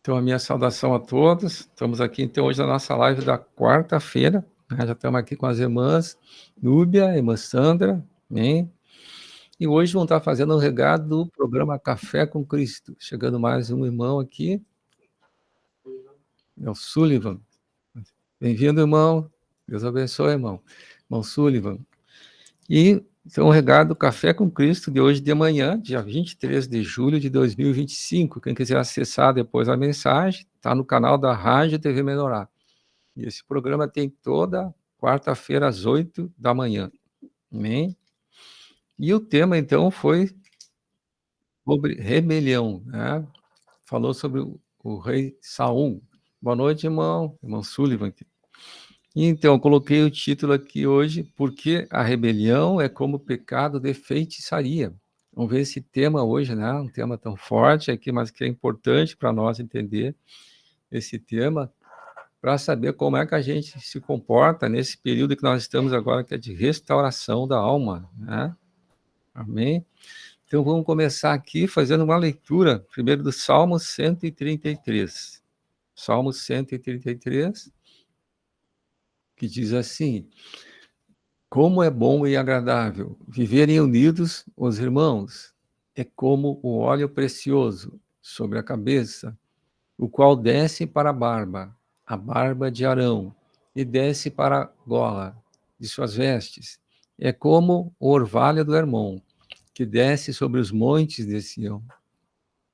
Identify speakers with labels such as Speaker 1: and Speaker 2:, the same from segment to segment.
Speaker 1: Então, a minha saudação a todos. Estamos aqui, então, hoje na nossa live da quarta-feira. Né? Já estamos aqui com as irmãs Núbia, irmã Sandra, amém? E hoje vamos estar fazendo um regado do programa Café com Cristo. Chegando mais um irmão aqui, é o Sullivan. Bem-vindo, irmão. Deus abençoe, irmão. Irmão Sullivan. E então, o regado Café com Cristo de hoje de manhã, dia 23 de julho de 2025. Quem quiser acessar depois a mensagem, está no canal da Rádio TV Menorá. E esse programa tem toda quarta-feira às 8 da manhã. Amém? E o tema, então, foi sobre rebelião, né? Falou sobre o rei Saul. Boa noite, irmão. Irmão Sullivan. E, então, eu coloquei o título aqui hoje, porque a rebelião é como o pecado de feitiçaria. Vamos ver esse tema hoje, né? Um tema tão forte aqui, mas que é importante para nós entender esse tema, para saber como é que a gente se comporta nesse período que nós estamos agora, que é de restauração da alma, né? Amém? Então, vamos começar aqui fazendo uma leitura, primeiro do Salmo 133. Salmo 133, que diz assim: como é bom e agradável viverem unidos os irmãos, é como o óleo precioso sobre a cabeça, o qual desce para a barba de Arão, e desce para a gola de suas vestes. É como o orvalho do Hermon, que desce sobre os montes de Sião.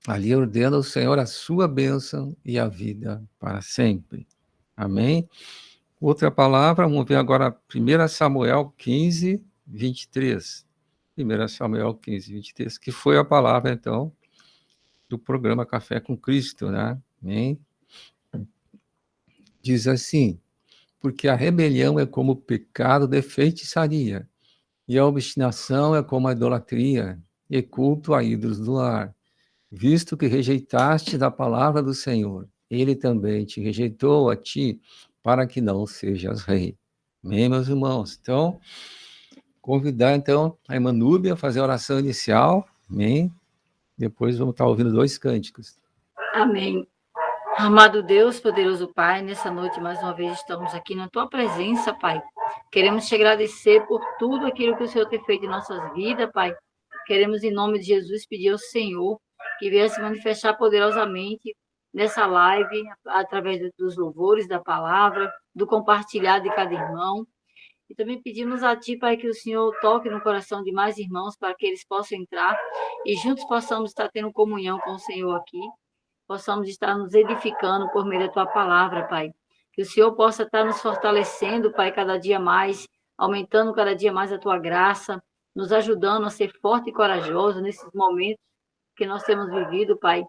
Speaker 1: Ali ordena o Senhor a sua bênção e a vida para sempre. Amém? Outra palavra, vamos ver agora 1 Samuel 15, 23. 1 Samuel 15, 23, que foi a palavra, então, do programa Café com Cristo, né? Amém? Diz assim: porque a rebelião é como o pecado de feitiçaria, e a obstinação é como a idolatria, e culto a ídolos do lar. Visto que rejeitaste da palavra do Senhor, ele também te rejeitou a ti, para que não sejas rei. Amém, meus irmãos? Então, convidar, então, a irmã Núbia a fazer a oração inicial, amém? Depois vamos estar ouvindo 2 cânticos.
Speaker 2: Amém. Amado Deus, poderoso Pai, nessa noite mais uma vez estamos aqui na Tua presença, Pai. Queremos te agradecer por tudo aquilo que o Senhor tem feito em nossas vidas, Pai. Queremos, em nome de Jesus, pedir ao Senhor que venha se manifestar poderosamente nessa live, através dos louvores, da palavra, do compartilhar de cada irmão. E também pedimos a Ti, Pai, que o Senhor toque no coração de mais irmãos para que eles possam entrar e juntos possamos estar tendo comunhão com o Senhor aqui. Possamos estar nos edificando por meio da Tua palavra, Pai. Que o Senhor possa estar nos fortalecendo, Pai, cada dia mais, aumentando cada dia mais a Tua graça, nos ajudando a ser forte e corajoso nesses momentos que nós temos vivido, Pai.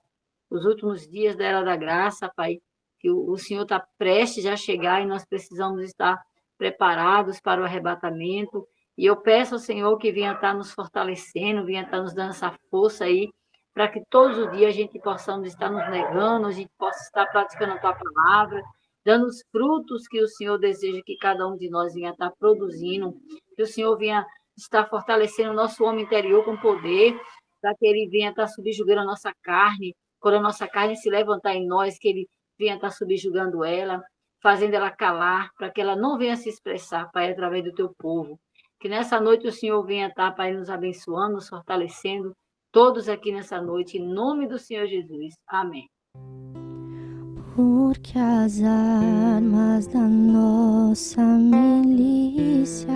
Speaker 2: Os últimos dias da Era da Graça, Pai, que o Senhor está prestes a chegar e nós precisamos estar preparados para o arrebatamento. E eu peço ao Senhor que venha estar nos fortalecendo, venha estar nos dando essa força aí, para que todos os dias a gente possamos estar nos negando, a gente possa estar praticando a Tua palavra, dando os frutos que o Senhor deseja que cada um de nós venha estar produzindo, que o Senhor venha estar fortalecendo o nosso homem interior com poder, para que ele venha estar subjugando a nossa carne, quando a nossa carne se levantar em nós, que ele venha estar subjugando ela, fazendo ela calar, para que ela não venha se expressar, Pai, através do Teu povo. Que nessa noite o Senhor venha estar, Pai, nos abençoando, nos fortalecendo, todos aqui nessa noite, em nome do Senhor Jesus. Amém.
Speaker 3: Porque as armas da nossa milícia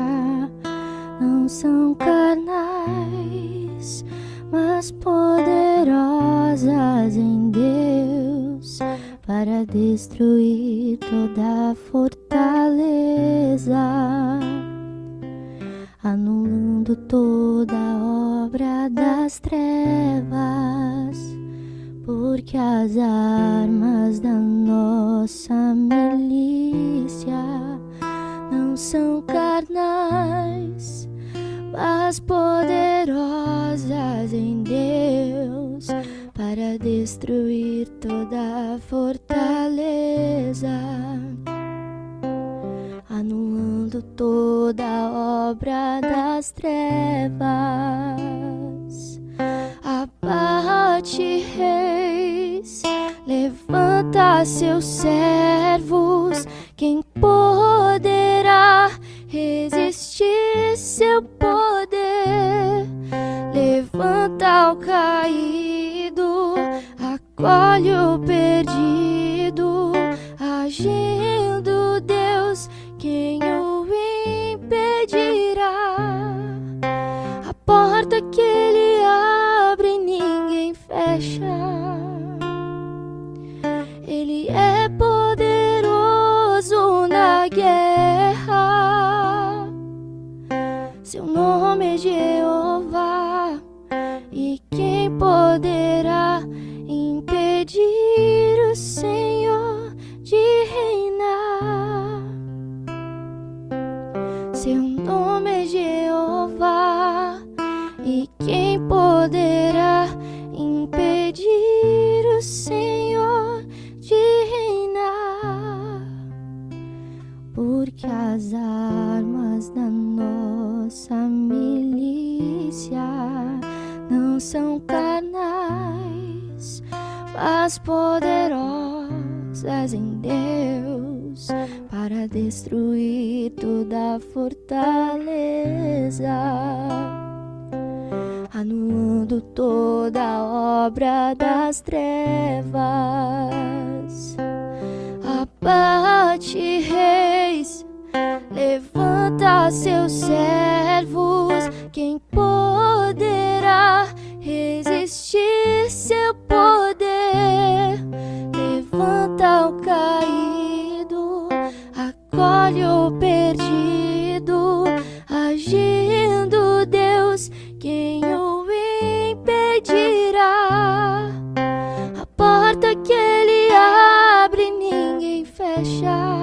Speaker 3: não são carnais, mas poderosas em Deus para destruir toda fortaleza, anulando toda obra das trevas. Porque as armas da nossa milícia não são carnais, mas poderosas em Deus para destruir toda fortaleza, anulando toda obra das trevas. Abate, reis, levanta levanta seus servos, quem poderá resistir seu poder? Levanta o caído, acolhe o perdido, agindo Deus, quem o impedirá? A porta que ele abre ninguém fecha. Ele é poderoso na guerra. Seu nome é Jeová. E quem poderá impedir o Senhor de reinar? Seu nome é Jeová. E quem poderá impedir o Senhor de reinar? Porque as armas da nossa milícia não são carnais, mas poderosas em Deus para destruir toda fortaleza, anulando toda a obra das trevas. Abate reis, levanta seus servos, quem poderá resistir seu poder? Levanta o caído, acolhe o perdido, agindo Deus, quem o impedirá? A porta que ele abre ninguém fecha.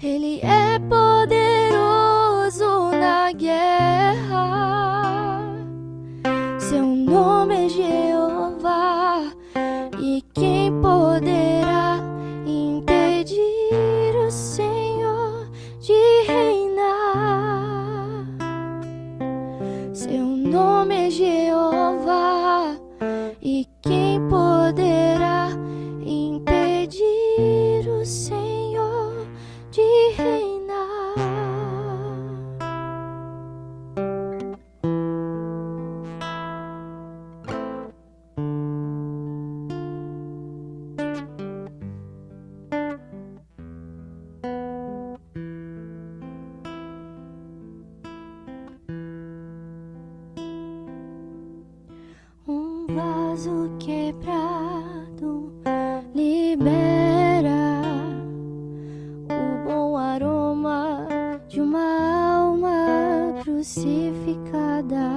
Speaker 3: Ele é poderoso na guerra. Seu nome é Jeová. E quem poderá impedir o Senhor de reinar? Seu nome é Jeová. E quem poderá impedir o Senhor de reinar? Um vaso quebrado libera o bom aroma de uma alma crucificada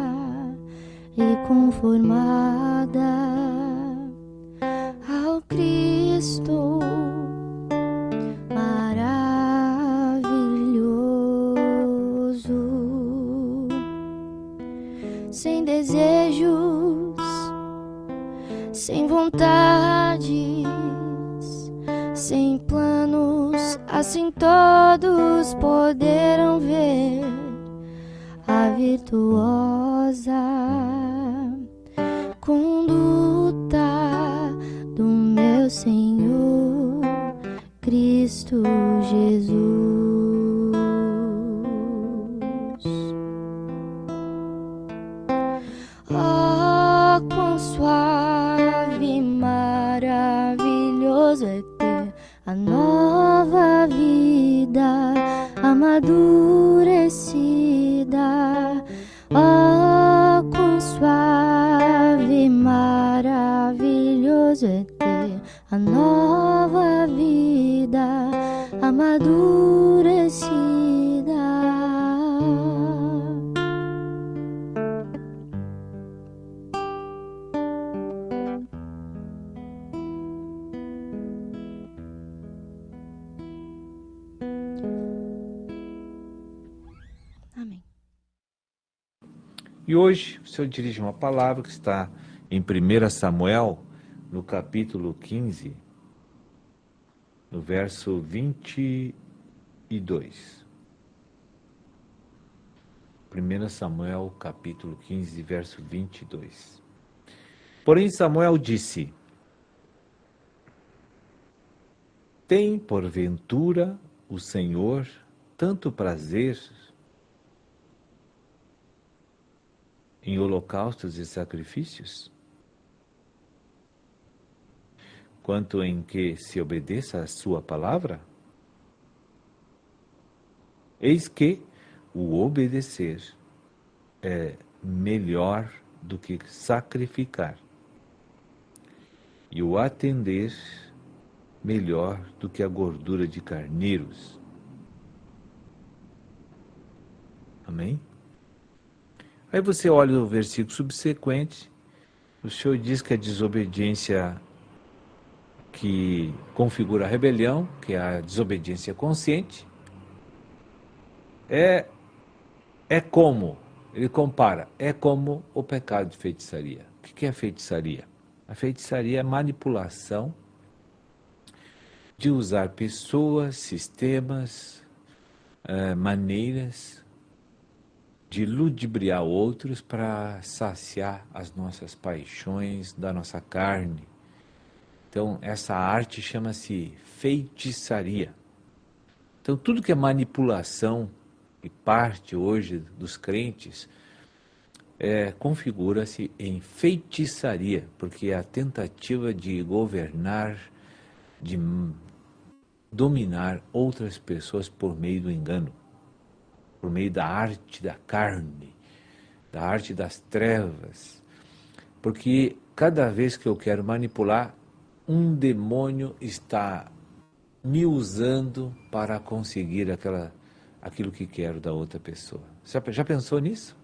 Speaker 3: e conformada ao Cristo maravilhoso, sem desejos, sem vontades, sem planos, assim todos poderão ver a virtuosa conduta do meu Senhor Cristo Jesus. Oh, quão suave e maravilhoso é ter a nova vida amadurecida. Oh, quão suave e maravilhoso é ter a nova vida amadurecida. Amém.
Speaker 4: E hoje o Senhor dirige uma palavra que está em 1 Samuel, no capítulo 15, no verso 22. 1 Samuel, capítulo 15, verso 22. Porém Samuel disse: Tem, porventura, o Senhor tanto prazer em holocaustos e sacrifícios, quanto em que se obedeça a sua palavra? Eis que o obedecer é melhor do que sacrificar, e o atender melhor do que a gordura de carneiros. Amém? Aí você olha o versículo subsequente, o Senhor diz que a desobediência que configura a rebelião, que é a desobediência consciente, é como, ele compara, é como o pecado de feitiçaria. O que é feitiçaria? A feitiçaria é a manipulação de usar pessoas, sistemas, maneiras de ludibriar outros para saciar as nossas paixões da nossa carne. Então, essa arte chama-se feitiçaria. Então, tudo que é manipulação e parte hoje dos crentes configura-se em feitiçaria, porque é a tentativa de governar, de dominar outras pessoas por meio do engano, por meio da arte da carne, da arte das trevas. Porque cada vez que eu quero manipular, um demônio está me usando para conseguir aquilo que quero da outra pessoa. Já pensou nisso?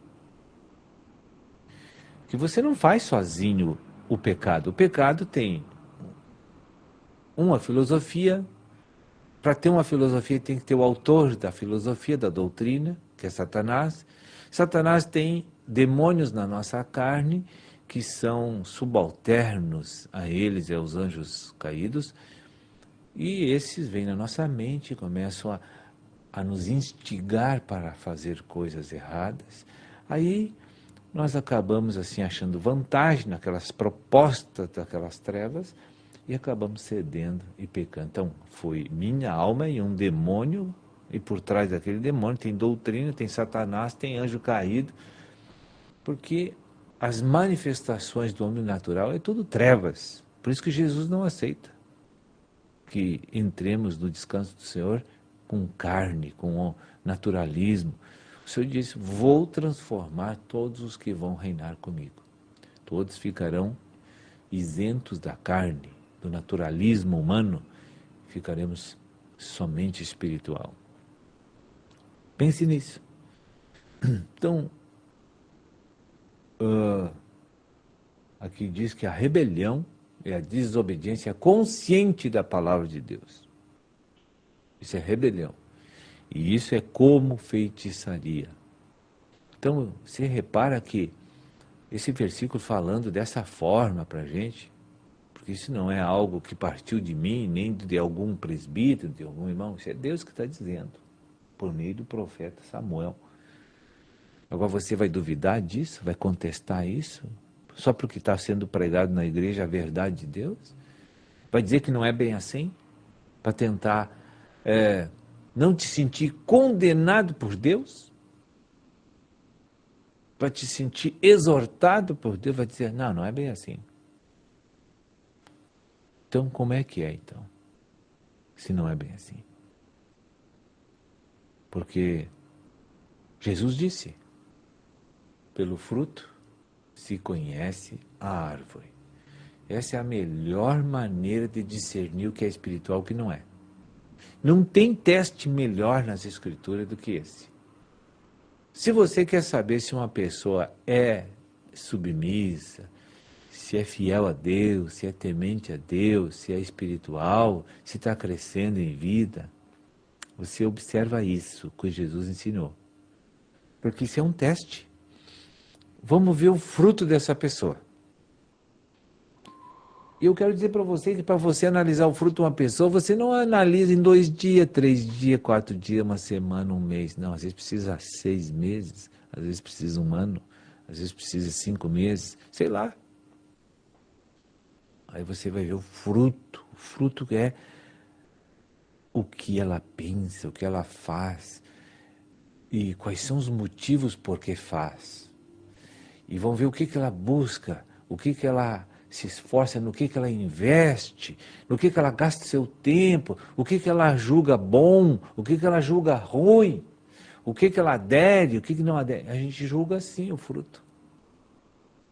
Speaker 4: Que você não faz sozinho o pecado. O pecado tem uma filosofia. Para ter uma filosofia tem que ter o autor da filosofia, da doutrina, que é Satanás. Satanás tem demônios na nossa carne que são subalternos a eles e aos anjos caídos. E esses vêm na nossa mente e começam a nos instigar para fazer coisas erradas. Aí nós acabamos assim achando vantagem naquelas propostas daquelas trevas e acabamos cedendo e pecando. Então, foi minha alma e um demônio, e por trás daquele demônio tem doutrina, tem Satanás, tem anjo caído, porque as manifestações do homem natural é tudo trevas. Por isso que Jesus não aceita que entremos no descanso do Senhor com carne, com o naturalismo. O Senhor disse, vou transformar todos os que vão reinar comigo. Todos ficarão isentos da carne, do naturalismo humano, ficaremos somente espiritual. Pense nisso. Então, aqui diz que a rebelião é a desobediência consciente da palavra de Deus. Isso é rebelião. E isso é como feitiçaria. Então, você repara que esse versículo falando dessa forma para a gente, porque isso não é algo que partiu de mim, nem de algum presbítero, de algum irmão, isso é Deus que está dizendo, por meio do profeta Samuel. Agora você vai duvidar disso? Vai contestar isso? Só porque está sendo pregado na igreja a verdade de Deus? Vai dizer que não é bem assim? Para tentar não te sentir condenado por Deus? Para te sentir exortado por Deus? Vai dizer, não, não é bem assim. Então, como é que é, então? Se não é bem assim. Porque Jesus disse, pelo fruto se conhece a árvore. Essa é a melhor maneira de discernir o que é espiritual e o que não é. Não tem teste melhor nas Escrituras do que esse. Se você quer saber se uma pessoa é submissa, se é fiel a Deus, se é temente a Deus, se é espiritual, se está crescendo em vida, você observa isso que Jesus ensinou. Porque isso é um teste. Vamos ver o fruto dessa pessoa. E eu quero dizer para você que para você analisar o fruto de uma pessoa, você não analisa em 2 dias, 3 dias, 4 dias, uma semana, um mês. Não, às vezes precisa 6 meses, às vezes precisa 1 ano, às vezes precisa 5 meses, sei lá. Aí você vai ver o fruto. O fruto é o que ela pensa, o que ela faz e quais são os motivos por que faz. E vão ver o que ela busca, o que ela se esforça, no que ela investe, no que ela gasta seu tempo, o que ela julga bom, o que ela julga ruim, o que ela adere, o que não adere. A gente julga assim o fruto.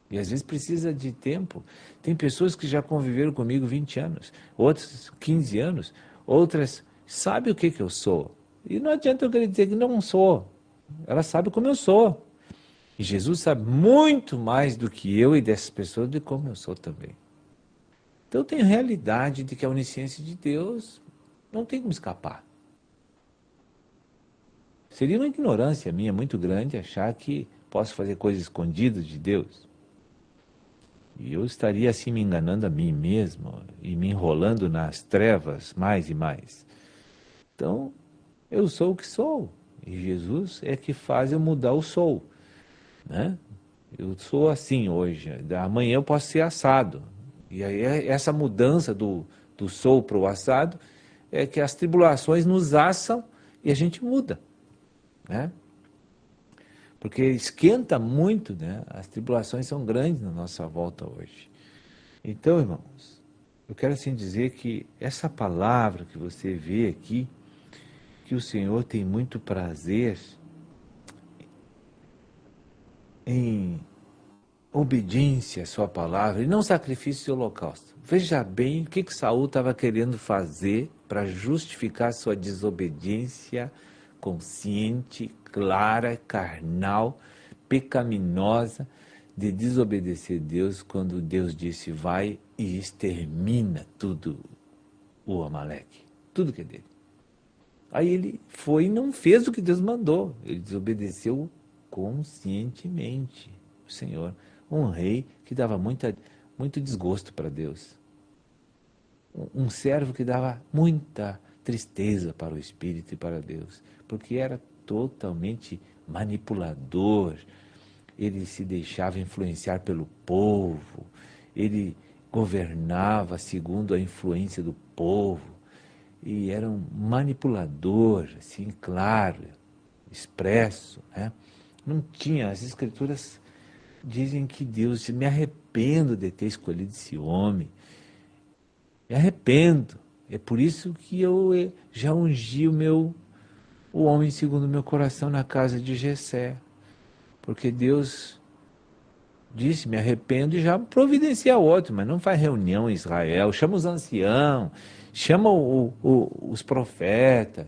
Speaker 4: E às vezes precisa de tempo. Tem pessoas que já conviveram comigo 20 anos, outras 15 anos, outras sabem o que eu sou. E não adianta eu querer dizer que não sou. Ela sabe como eu sou. E Jesus sabe muito mais do que eu e dessas pessoas de como eu sou também. Então eu tenho realidade de que a onisciência de Deus não tem como escapar. Seria uma ignorância minha muito grande achar que posso fazer coisas escondidas de Deus. E eu estaria assim me enganando a mim mesmo e me enrolando nas trevas mais e mais. Então, eu sou o que sou. E Jesus é que faz eu mudar o sou. Né? Eu sou assim hoje. Amanhã eu posso ser assado. E aí essa mudança do sou para o assado é que as tribulações nos assam e a gente muda. Né? Porque esquenta muito, né? As tribulações são grandes na nossa volta hoje. Então, irmãos, eu quero assim dizer que essa palavra que você vê aqui, que o Senhor tem muito prazer em obediência à sua palavra e não sacrifício e holocausto. Veja bem o que Saul estava querendo fazer para justificar sua desobediência consciente, clara, carnal, pecaminosa, de desobedecer a Deus quando Deus disse vai e extermina tudo o Amaleque, tudo que é dele. Aí ele foi e não fez o que Deus mandou, ele desobedeceu conscientemente o Senhor. Um rei que dava muito desgosto para Deus. Um servo que dava muita tristeza para o Espírito e para Deus, porque era totalmente manipulador, ele se deixava influenciar pelo povo, ele governava segundo a influência do povo, e era um manipulador, assim, claro, expresso, né? Não tinha, as escrituras dizem que Deus disse, me arrependo de ter escolhido esse homem, me arrependo, é por isso que eu já ungi o homem segundo o meu coração na casa de Jessé, porque Deus disse, me arrependo e já providencia outro, mas não faz reunião em Israel, chama os anciãos, chama os profetas,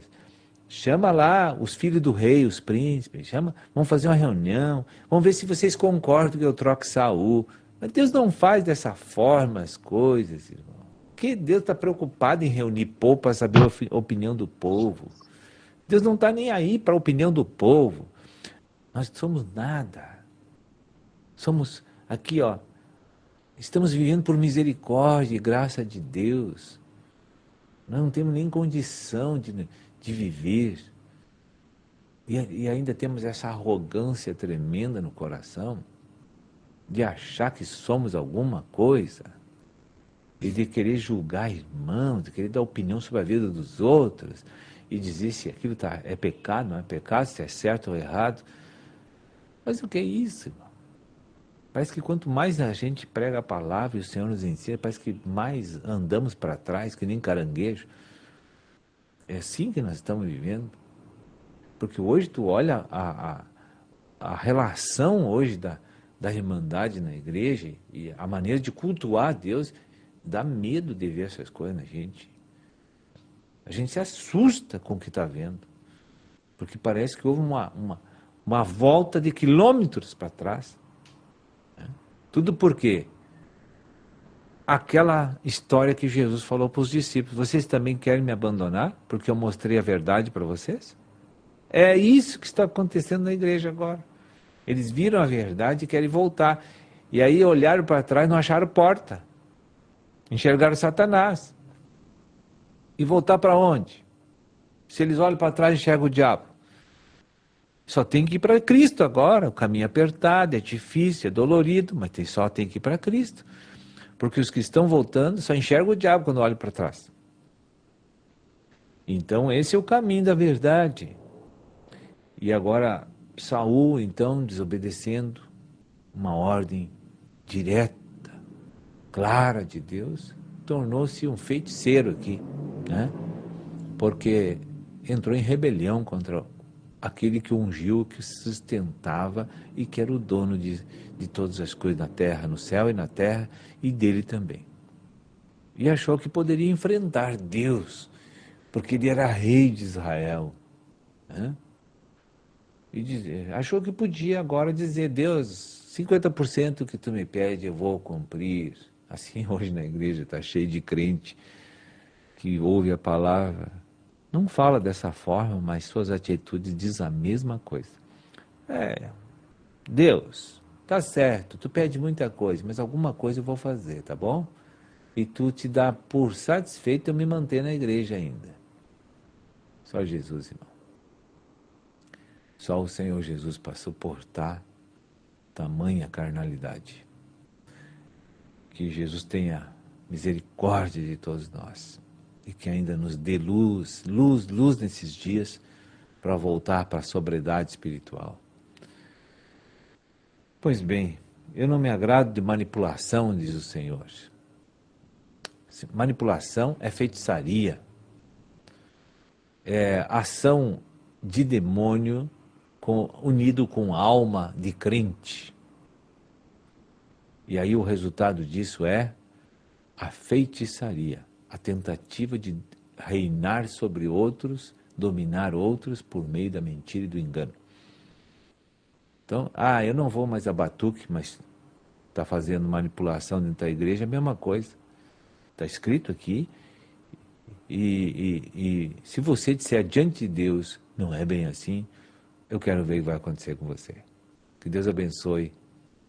Speaker 4: chama lá os filhos do rei, os príncipes, vamos fazer uma reunião, vamos ver se vocês concordam que eu troque Saul. Mas Deus não faz dessa forma as coisas, irmão. Porque Deus está preocupado em reunir povo para saber a opinião do povo. Deus não está nem aí para a opinião do povo. Nós somos nada. Somos aqui, ó. Estamos vivendo por misericórdia e graça de Deus. Nós não temos nem condição de viver. E ainda temos essa arrogância tremenda no coração de achar que somos alguma coisa e de querer julgar irmãos, de querer dar opinião sobre a vida dos outros e dizer se aquilo é pecado, não é pecado, se é certo ou errado. Mas o que é isso, irmão? Parece que quanto mais a gente prega a palavra e o Senhor nos ensina, parece que mais andamos para trás, que nem caranguejo. É assim que nós estamos vivendo. Porque hoje tu olha a relação hoje da irmandade na igreja e a maneira de cultuar a Deus, dá medo de ver essas coisas na gente. A gente se assusta com o que está vendo. Porque parece que houve uma volta de quilômetros para trás. Tudo por quê? Aquela história que Jesus falou para os discípulos, vocês também querem me abandonar porque eu mostrei a verdade para vocês? É isso que está acontecendo na igreja agora. Eles viram a verdade e querem voltar. E aí olharam para trás e não acharam porta. Enxergaram Satanás. E voltar para onde? Se eles olham para trás, enxergam o diabo. Só tem que ir para Cristo agora. O caminho é apertado, é difícil, é dolorido, mas só tem que ir para Cristo. Porque os que estão voltando só enxergam o diabo quando olham para trás. Então esse é o caminho da verdade. E agora Saul, então, desobedecendo uma ordem direta, clara de Deus, tornou-se um feiticeiro aqui, né? Porque entrou em rebelião contra aquele que ungiu, que sustentava e que era o dono de todas as coisas na terra, no céu e na terra, e dele também. E achou que poderia enfrentar Deus, porque ele era rei de Israel, né? E achou que podia agora dizer: Deus, 50% que tu me pede eu vou cumprir. Assim hoje na igreja está cheio de crente que ouve a palavra, não fala dessa forma, mas suas atitudes dizem a mesma coisa. Deus, tá certo, tu pede muita coisa, mas alguma coisa eu vou fazer, tá bom? E tu te dá por satisfeito eu me manter na igreja ainda. Só Jesus, irmão. Só o Senhor Jesus para suportar tamanha carnalidade. Que Jesus tenha misericórdia de todos nós e que ainda nos dê luz nesses dias para voltar para a sobriedade espiritual. Pois bem, eu não me agrado de manipulação, diz o Senhor. Manipulação é feitiçaria, é ação de demônio unido com alma de crente. E aí o resultado disso é a feitiçaria, a tentativa de reinar sobre outros, dominar outros por meio da mentira e do engano. Então, eu não vou mais a batuque, mas está fazendo manipulação dentro da igreja, é a mesma coisa. Está escrito aqui, e se você disser diante de Deus, não é bem assim, eu quero ver o que vai acontecer com você. Que Deus abençoe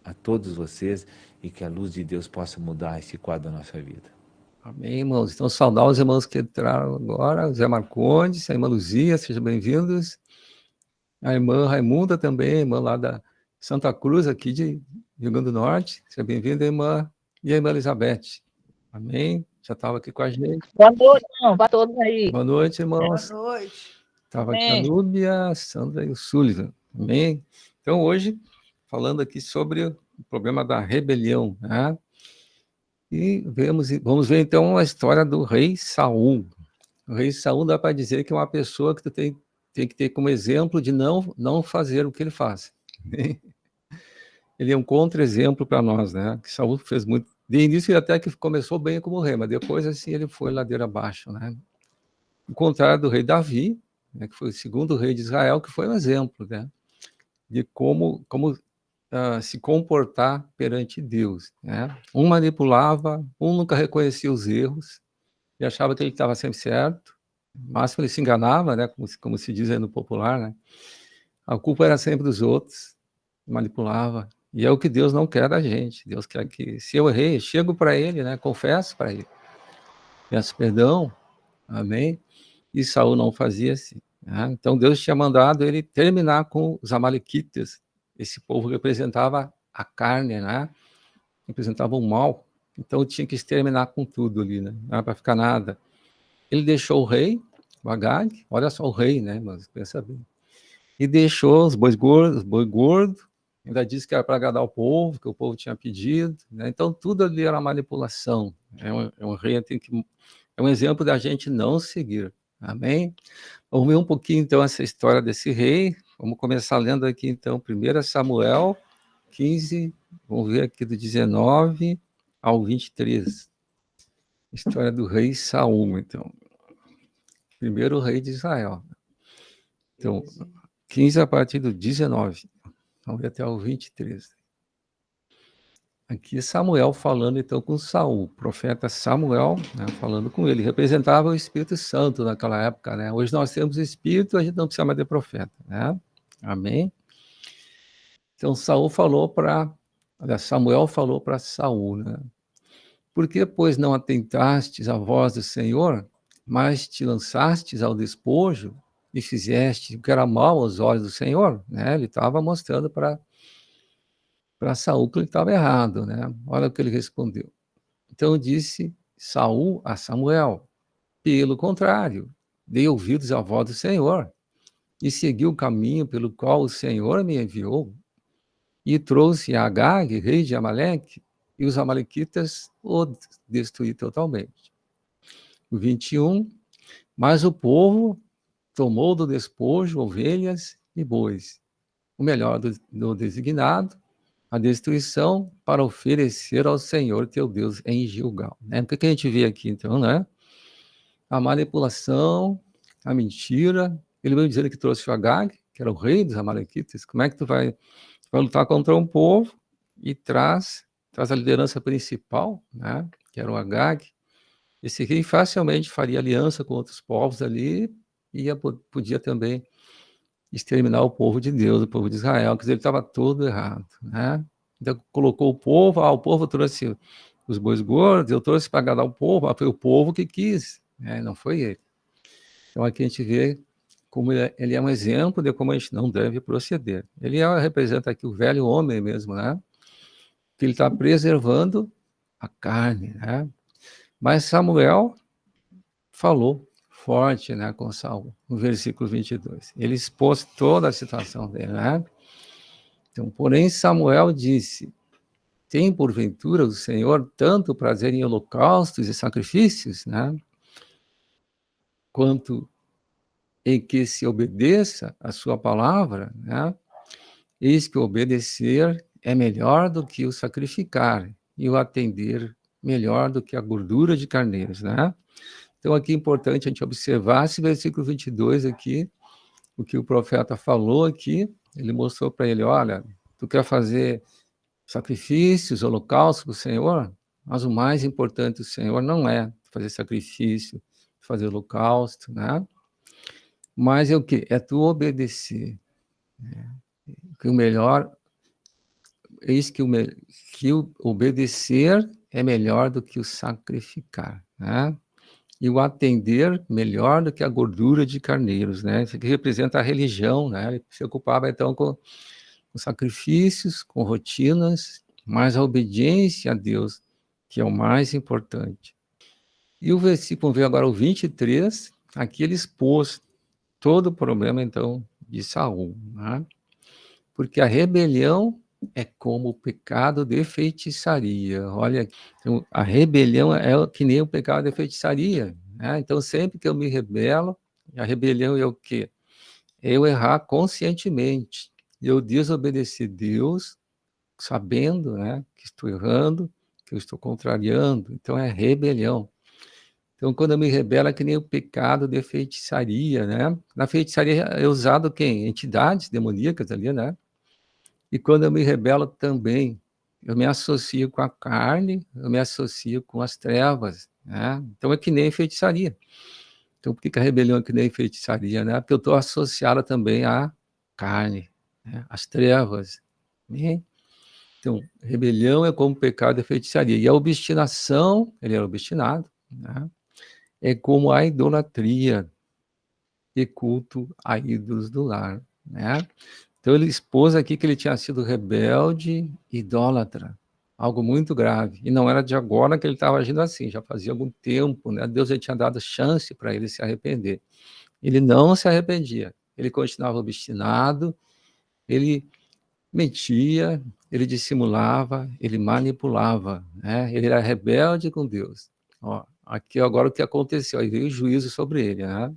Speaker 4: a todos vocês e que a luz de Deus possa mudar esse quadro da nossa vida.
Speaker 1: Amém, irmãos. Então, saudar os irmãos que entraram agora, Zé Marcondes, a irmã Luzia, sejam bem-vindos. A irmã Raimunda também, irmã lá da Santa Cruz, aqui de Rio Grande do Norte. Seja bem-vinda, irmã. E a irmã Elizabeth. Amém? Já estava aqui com a gente.
Speaker 5: Boa noite, irmão, para todos aí.
Speaker 1: Boa noite, irmãos.
Speaker 6: Boa noite.
Speaker 1: Estava aqui a Núbia, a Sandra e o Sullivan. Amém? Então, hoje, falando aqui sobre o problema da rebelião, né? E vamos ver, então, a história do rei Saul. O rei Saul dá para dizer que é uma pessoa que tu tem que ter como exemplo de não fazer o que ele faz. Ele é um contra-exemplo para nós, né? Que Saul fez muito. De início, ele até que começou bem como rei, mas depois, assim, ele foi ladeira abaixo, né? Ao contrário do rei Davi, né, que foi o segundo rei de Israel, que foi um exemplo, né? De como se comportar perante Deus, né? Um manipulava, um nunca reconhecia os erros e achava que ele estava sempre certo. No máximo ele se enganava, né? Como se diz aí no popular, né? A culpa era sempre dos outros, manipulava. E é o que Deus não quer da gente. Deus quer que, se eu errei, chego para Ele, né? Confesso para Ele, peço perdão, amém? E Saul não fazia assim, né? Então Deus tinha mandado ele terminar com os amalequitas. Esse povo representava a carne, né? Representava o mal. Então tinha que exterminar com tudo ali, né? Não era para ficar nada. Ele deixou o rei, o Agag, olha só o rei, né? Mas pensa bem. E deixou os boi gordo, ainda disse que era para agradar o povo, que o povo tinha pedido, né? Então tudo ali era manipulação. Um rei é um exemplo da gente não seguir. Amém? Vamos ver um pouquinho então essa história desse rei. Vamos começar lendo aqui então 1 Samuel 15, vamos ver aqui do 19 ao 23. História do rei Saul, então. Primeiro rei de Israel. Então, 15 a partir do 19. Vamos ver até o 23. Aqui é Samuel falando então com Saul, o profeta Samuel, né, falando com ele. Representava o Espírito Santo naquela época, né? Hoje nós temos o Espírito, a gente não precisa mais de profeta, né? Amém? Então Samuel falou para Saul, né? Por que, pois, não atentastes à voz do Senhor, mas te lançastes ao despojo e fizeste o que era mal aos olhos do Senhor? Né? Ele estava mostrando para Saul que ele estava errado, né? Olha o que ele respondeu. Então disse Saul a Samuel: pelo contrário, dei ouvidos à voz do Senhor e segui o caminho pelo qual o Senhor me enviou e trouxe a Agag, rei de Amaleque, e os amalequitas o destruí totalmente. O 21, mas o povo tomou do despojo ovelhas e bois, o melhor do designado, a destruição para oferecer ao Senhor teu Deus em Gilgal. Né? O que a gente vê aqui, então, né? A manipulação, a mentira. Ele veio dizendo que trouxe o Agag, que era o rei dos amalequitas. Como é que tu vai lutar contra um povo e traz a liderança principal, né? Que era o Agag? Esse rei facilmente faria aliança com outros povos ali e podia também exterminar o povo de Deus, o povo de Israel, quer dizer, ele estava todo errado, né? Então, colocou o povo trouxe os bois gordos, eu trouxe para agradar o povo, foi o povo que quis, né? Não foi ele. Então, aqui a gente vê como ele é um exemplo de como a gente não deve proceder. Ele representa aqui o velho homem mesmo, né? Que ele está preservando a carne, né? Mas Samuel falou forte, né, com Saul, no versículo 22. Ele expôs toda a situação dele, né? Então, porém, Samuel disse: tem porventura o Senhor tanto prazer em holocaustos e sacrifícios, né? Quanto em que se obedeça a sua palavra, né? Eis que obedecer é melhor do que o sacrificar, e o atender melhor do que a gordura de carneiros, né? Então, aqui é importante a gente observar esse versículo 22 aqui, o que o profeta falou aqui, ele mostrou para ele, olha, tu quer fazer sacrifícios, holocaustos para o Senhor, mas o mais importante do Senhor não é fazer sacrifício, fazer holocausto, né? Mas é o quê? É tu obedecer. Né? Que o melhor, eis que o obedecer é melhor do que o sacrificar, né? E o atender melhor do que a gordura de carneiros, né? Isso aqui representa a religião, né? Ele se ocupava, então, com sacrifícios, com rotinas, mas a obediência a Deus, que é o mais importante. E o versículo, veio agora o 23, aqui ele expôs todo o problema, então, de Saul, né? Porque a rebelião é como o pecado de feitiçaria. Olha, então, a rebelião é que nem o pecado de feitiçaria, né? Então, sempre que eu me rebelo, a rebelião é o quê? É eu errar conscientemente, eu desobedecer Deus, sabendo, né, que estou errando, que eu estou contrariando. Então, é rebelião. Então, quando eu me rebelo, é que nem o pecado de feitiçaria, né? Na feitiçaria é usado quem? Entidades demoníacas ali, né? E quando eu me rebelo também, eu me associo com a carne, eu me associo com as trevas, né? Então é que nem feitiçaria. Então por que a rebelião é que nem feitiçaria, né? Porque eu estou associado também à carne, né? Às trevas, né? Então, rebelião é como pecado e feitiçaria. E a obstinação, ele era obstinado, né? É como a idolatria e culto a ídolos do lar, né? Então ele expôs aqui que ele tinha sido rebelde, idólatra, algo muito grave. E não era de agora que ele estava agindo assim, já fazia algum tempo, né? Deus já tinha dado chance para ele se arrepender. Ele não se arrependia, ele continuava obstinado, ele mentia, ele dissimulava, ele manipulava, né? Ele era rebelde com Deus. Ó, aqui agora o que aconteceu, aí veio o juízo sobre ele, né?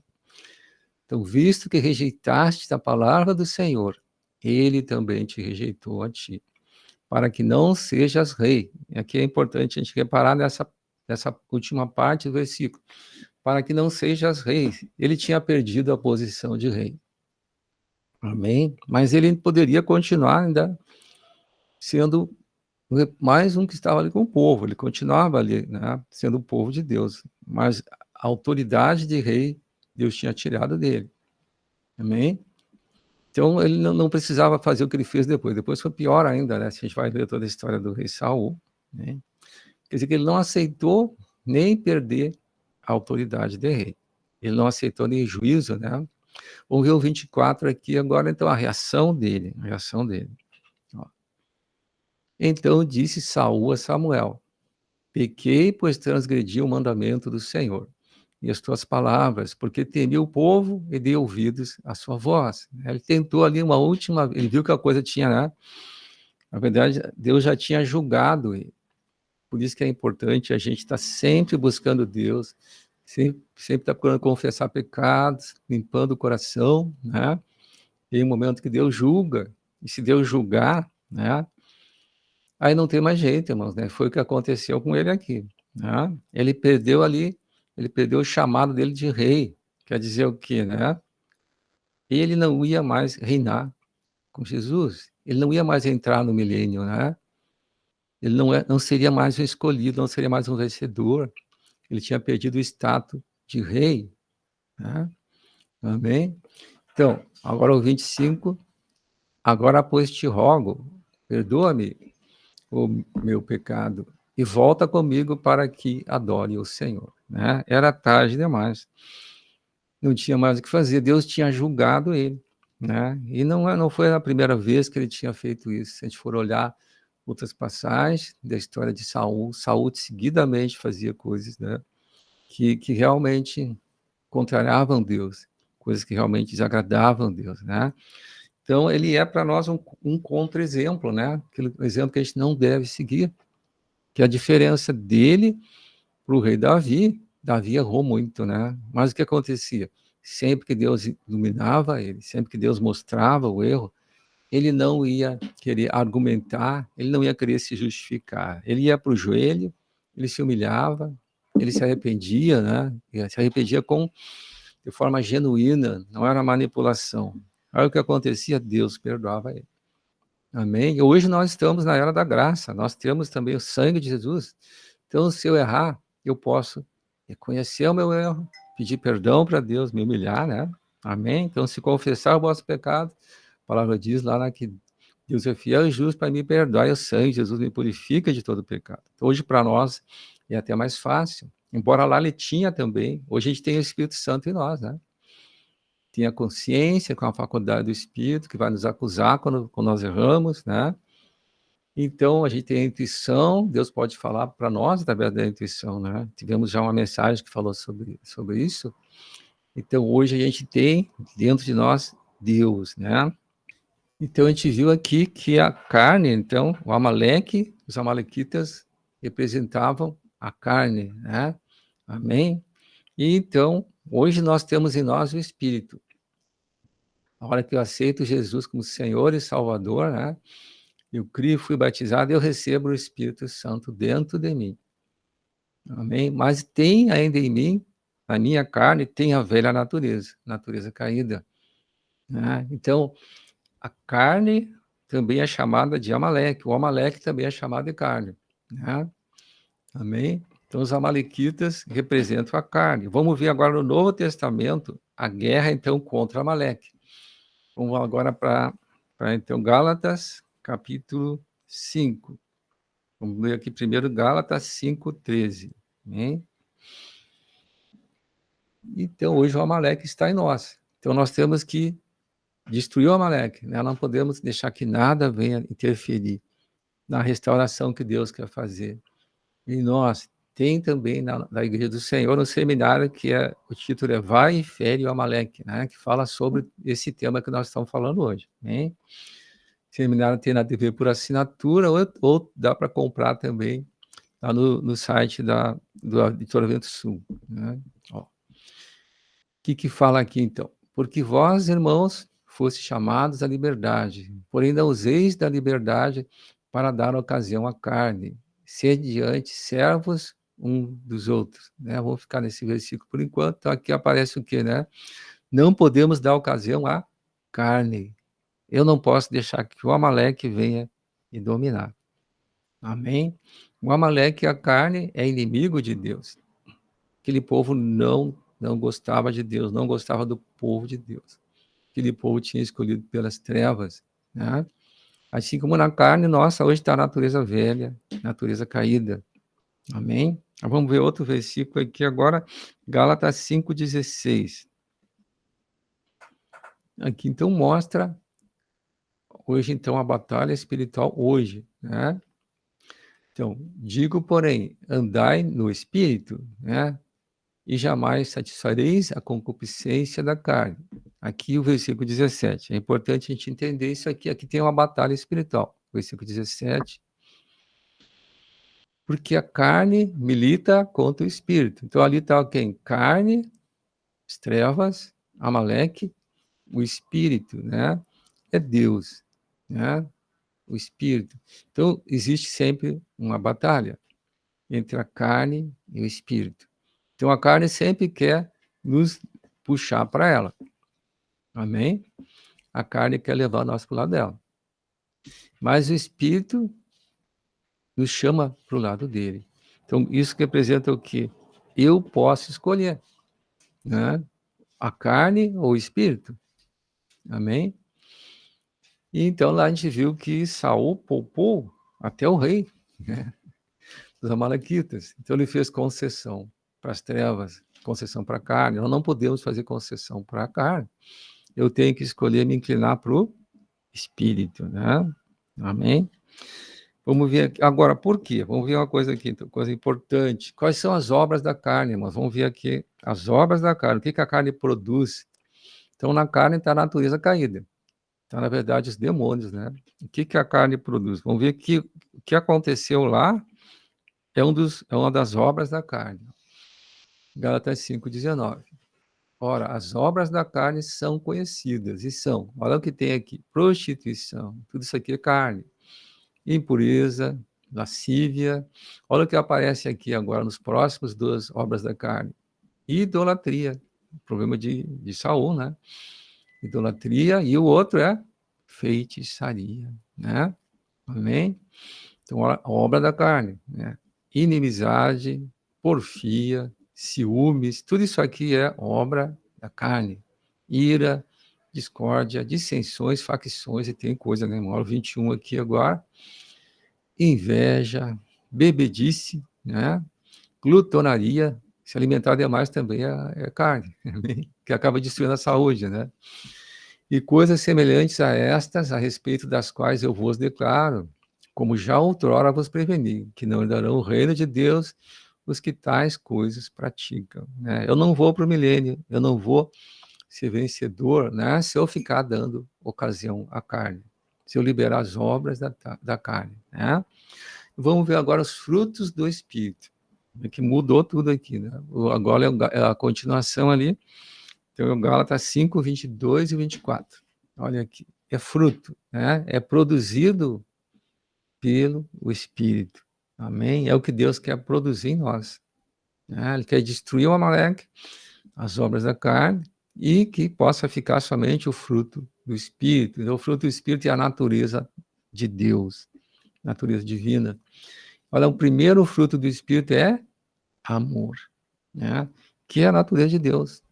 Speaker 1: Então, visto que rejeitaste a palavra do Senhor, ele também te rejeitou a ti, para que não sejas rei. E aqui é importante a gente reparar nessa última parte do versículo. Para que não sejas rei. Ele tinha perdido a posição de rei. Amém? Mas ele poderia continuar ainda sendo mais um que estava ali com o povo. Ele continuava ali, né, sendo o povo de Deus. Mas a autoridade de rei, Deus tinha tirado dele. Amém? Então, ele não precisava fazer o que ele fez depois. Depois foi pior ainda, né? Se a gente vai ver toda a história do rei Saul, né? Quer dizer que ele não aceitou nem perder a autoridade de rei. Ele não aceitou nem juízo, né? Vamos ver o 24 aqui agora, então, a reação dele. Ó. Então disse Saul a Samuel: pequei, pois transgredi o mandamento do Senhor. e as tuas palavras, porque temi o povo e dei ouvidos à sua voz. Ele tentou ali uma última, ele viu que a coisa tinha, né? Na verdade, Deus já tinha julgado ele. Por isso que é importante a gente estar sempre buscando Deus, sempre estar procurando confessar pecados, limpando o coração, né? Tem um momento que Deus julga, e se Deus julgar, né? Aí não tem mais jeito, irmãos, né? Foi o que aconteceu com ele aqui, né? Ele perdeu ali, ele perdeu o chamado dele de rei. Quer dizer o quê, né? Ele não ia mais reinar com Jesus. Ele não ia mais entrar no milênio, né? Ele não seria mais um escolhido, não seria mais um vencedor. Ele tinha perdido o status de rei, né? Amém? Então, agora o 25. Agora, pois, te rogo, perdoa-me o meu pecado e volta comigo para que adore o Senhor. Né? Era tarde demais. Não tinha mais o que fazer. Deus tinha julgado ele. Né? E não foi a primeira vez que ele tinha feito isso. Se a gente for olhar outras passagens da história de Saul, Saul seguidamente fazia coisas, né, que realmente contrariavam Deus, coisas que realmente desagradavam Deus. Né? Então, ele é para nós um contra-exemplo, né? Aquele exemplo que a gente não deve seguir, que a diferença dele para o rei Davi, Davi errou muito, né? Mas o que acontecia? Sempre que Deus iluminava ele, sempre que Deus mostrava o erro, ele não ia querer argumentar, ele não ia querer se justificar. Ele ia para o joelho, ele se humilhava, ele se arrependia, né? Ele se arrependia de forma genuína, não era manipulação. Aí o que acontecia? Deus perdoava ele. Amém? E hoje nós estamos na era da graça, nós temos também o sangue de Jesus. Então, se eu errar, eu posso reconhecer o meu erro, pedir perdão para Deus, me humilhar, né? Amém? Então, se confessar o vosso pecado, a palavra diz lá que Deus é fiel e justo para me perdoar, e o sangue de Jesus me purifica de todo pecado. Então, hoje, para nós, é até mais fácil. Embora lá ele tinha também, hoje a gente tem o Espírito Santo em nós, né? Tem a consciência com a faculdade do Espírito, que vai nos acusar quando nós erramos, né? Então, a gente tem a intuição, Deus pode falar para nós através da intuição, né? Tivemos já uma mensagem que falou sobre isso. Então, hoje a gente tem dentro de nós Deus, né? Então, a gente viu aqui que a carne, então, o Amaleque, os amalequitas representavam a carne, né? Amém? E então, hoje nós temos em nós o Espírito. A hora que eu aceito Jesus como Senhor e Salvador, né? Eu crio, fui batizado, eu recebo o Espírito Santo dentro de mim. Amém? Mas tem ainda em mim, na minha carne, tem a velha natureza caída. Né? Então, a carne também é chamada de Amaleque, o Amaleque também é chamado de carne. Né? Amém? Então, os amalequitas representam a carne. Vamos ver agora no Novo Testamento a guerra, então, contra Amaleque. Vamos agora para então, Gálatas, capítulo 5. Vamos ler aqui primeiro Gálatas 5:13. Amém? Então, hoje o Amaleque está em nós. Então, nós temos que destruir o Amaleque. Né? Não podemos deixar que nada venha interferir na restauração que Deus quer fazer. E nós, tem também na Igreja do Senhor um seminário que o título é Vai e Fere o Amaleque, né? Que fala sobre esse tema que nós estamos falando hoje. Amém? Seminário tem na TV por assinatura, ou dá para comprar também lá no site do Editora Vento Sul. Né? O que fala aqui, então? Porque vós, irmãos, foste chamados à liberdade, porém não useis da liberdade para dar ocasião à carne. Sede diante servos um dos outros. Né? Vou ficar nesse versículo por enquanto. Então, aqui aparece o quê? Né? Não podemos dar ocasião à carne. Eu não posso deixar que o Amaleque venha me dominar. Amém? O Amaleque, a carne, é inimigo de Deus. Aquele povo não gostava de Deus, não gostava do povo de Deus. Aquele povo tinha escolhido pelas trevas. Né? Assim como na carne, nossa, hoje está a natureza velha, natureza caída. Amém? Vamos ver outro versículo aqui agora, Gálatas 5:16. Aqui, então, mostra hoje, então, a batalha espiritual hoje, né? Então, digo, porém, andai no Espírito, né? e jamais satisfareis a concupiscência da carne. Aqui o versículo 17. É importante a gente entender isso aqui. Aqui tem uma batalha espiritual. Versículo 17. Porque a carne milita contra o espírito. Então ali está quem? Carne, as trevas, Amaleque, o espírito, né? É Deus, né? O espírito. Então existe sempre uma batalha entre a carne e o espírito. Então a carne sempre quer nos puxar para ela. Amém? A carne quer levar nós para o lado dela. Mas o espírito nos chama para o lado dele. Então isso representa o quê? Eu posso escolher, né? A carne ou o espírito. Amém? E então lá a gente viu que Saul poupou até o rei, né? Dos amalequitas. Então ele fez concessão para as trevas, concessão para a carne. Nós não podemos fazer concessão para a carne. Eu tenho que escolher me inclinar para o espírito, né? Amém? Vamos ver aqui. Agora, por quê? Vamos ver uma coisa aqui, então, coisa importante. Quais são as obras da carne, irmãos? Vamos ver aqui as obras da carne. O que a carne produz? Então, na carne está a natureza caída. Então, na verdade, os demônios, né? O que a carne produz? Vamos ver que o que aconteceu lá é uma das obras da carne. Gálatas 5:19. Ora, as obras da carne são conhecidas, e são, olha o que tem aqui, prostituição, tudo isso aqui é carne, impureza, lascívia, olha o que aparece aqui agora nos próximos duas obras da carne, idolatria, problema de Saul, né? Idolatria, e o outro é feitiçaria, né? Amém? Então, a obra da carne, né? Inimizade, porfia, ciúmes, tudo isso aqui é obra da carne. Ira, discórdia, dissensões, facções, e tem coisa, né? Moro 21 aqui agora. Inveja, bebedice, né? Glutonaria, se alimentar demais também é carne, que acaba destruindo a saúde, né? E coisas semelhantes a estas, a respeito das quais eu vos declaro, como já outrora vos preveni, que não herdarão o reino de Deus os que tais coisas praticam, né? Eu não vou para o milênio, eu não vou ser vencedor, né? Se eu ficar dando ocasião à carne, se eu liberar as obras da carne, né? Vamos ver agora os frutos do Espírito, que mudou tudo aqui, né? Agora é a continuação ali. Então, o Gálatas 5, 22 e 24. Olha aqui, é fruto, né? É produzido pelo Espírito. Amém? É o que Deus quer produzir em nós, né? Ele quer destruir o Amaleque, as obras da carne, e que possa ficar somente o fruto do Espírito. Então, o fruto do Espírito é a natureza de Deus, natureza divina. Olha, o primeiro fruto do Espírito é amor, né? Que é a natureza de Deus.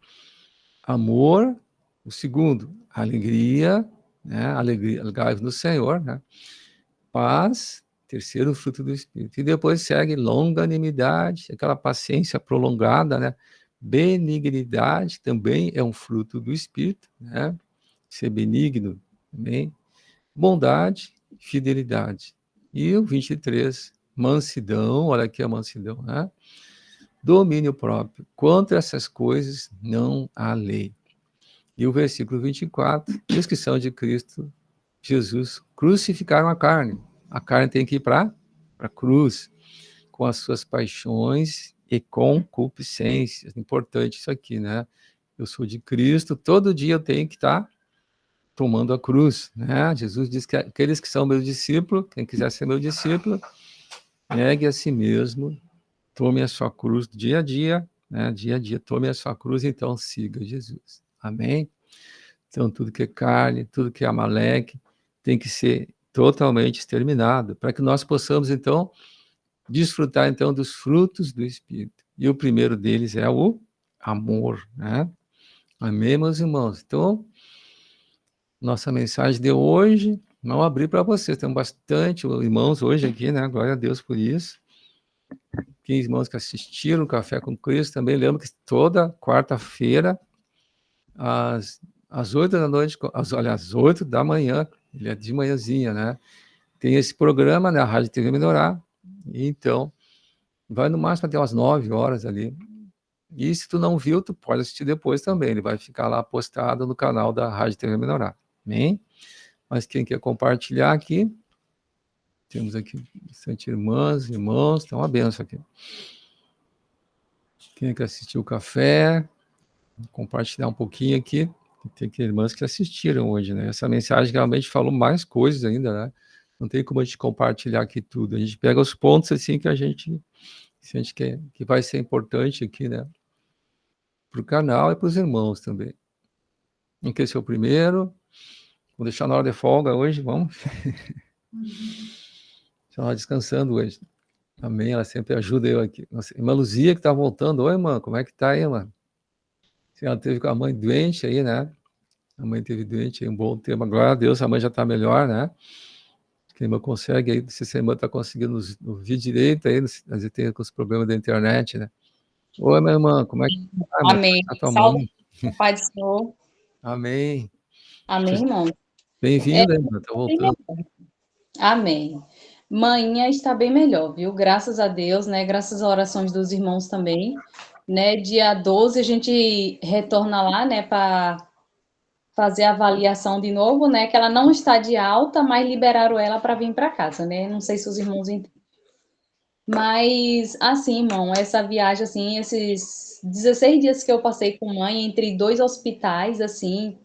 Speaker 1: Amor. O segundo, alegria, né? Alegria, alegrai-vos no Senhor, né? Paz, terceiro fruto do Espírito. E depois segue longanimidade, aquela paciência prolongada, né? Benignidade também é um fruto do Espírito, né? Ser benigno também. Bondade, fidelidade. E o 23, mansidão, olha aqui a mansidão, né? Domínio próprio. Contra essas coisas não há lei. E o versículo 24, os que são de Cristo Jesus crucificaram a carne. A carne tem que ir para a cruz, com as suas paixões e concupiscências. Importante isso aqui, né? Eu sou de Cristo, todo dia eu tenho que estar tomando a cruz, né? Jesus diz que aqueles que são meus discípulos, quem quiser ser meu discípulo, negue a si mesmo, tome a sua cruz dia a dia, né? Dia a dia, tome a sua cruz, então siga Jesus. Amém? Então, tudo que é carne, tudo que é Amaleque, tem que ser totalmente exterminado, para que nós possamos, então, desfrutar, então, dos frutos do Espírito. E o primeiro deles é o amor, né? Amém, meus irmãos? Então, nossa mensagem de hoje, não abri para vocês, tem bastante irmãos hoje aqui, né? Glória a Deus por isso. Tem irmãos que assistiram o Café com Cristo, também lembro que toda quarta-feira, às 8 da noite, às 8 da manhã, ele é de manhãzinha, né? Tem esse programa, né? A Rádio TV Melhorar, e então, vai no máximo até umas 9 horas ali, E se tu não viu, tu pode assistir depois também. Ele vai ficar lá postado no canal da Rádio TV Menorá. Amém? Mas quem quer compartilhar aqui, temos aqui bastante irmãs, irmãos, tem uma benção aqui. Quem quer assistir o café, compartilhar um pouquinho aqui. Tem que irmãs que assistiram hoje, né? Essa mensagem realmente falou mais coisas ainda, né? Não tem como a gente compartilhar aqui tudo. A gente pega os pontos assim que a gente sente que vai ser importante aqui, né? Para o canal e para os irmãos também. Quem quer ser o primeiro? Vou deixar na hora de folga hoje, vamos? Estava descansando hoje. Amém, ela sempre ajuda eu aqui. Nossa, irmã Luzia que está voltando. Oi, irmã, como é que tá aí, irmã? Ela teve com a mãe doente aí, né? A mãe teve doente aí, um bom tempo. Glória a Deus, a mãe já está melhor, né? Que a irmã consegue aí, se a irmã está conseguindo ouvir direito aí, às vezes tem com os problemas da internet, né? Oi, minha irmã, como é que tá?
Speaker 5: Amém.
Speaker 1: Tá tua
Speaker 5: Salve,
Speaker 1: mãe?
Speaker 5: Pai do Senhor.
Speaker 1: Amém.
Speaker 5: Amém, irmão.
Speaker 1: Bem-vinda, irmã, tá voltando.
Speaker 5: Amém. Manhã está bem melhor, viu? Graças a Deus, né? Graças às orações dos irmãos também, né? Dia 12 a gente retorna lá, né, para fazer a avaliação de novo, né? Que ela não está de alta, mas liberaram ela para vir para casa, né? Não sei se os irmãos entendem. Mas, assim, irmão, essa viagem, assim, esses 16 dias que eu passei com mãe, entre 2 hospitais, assim,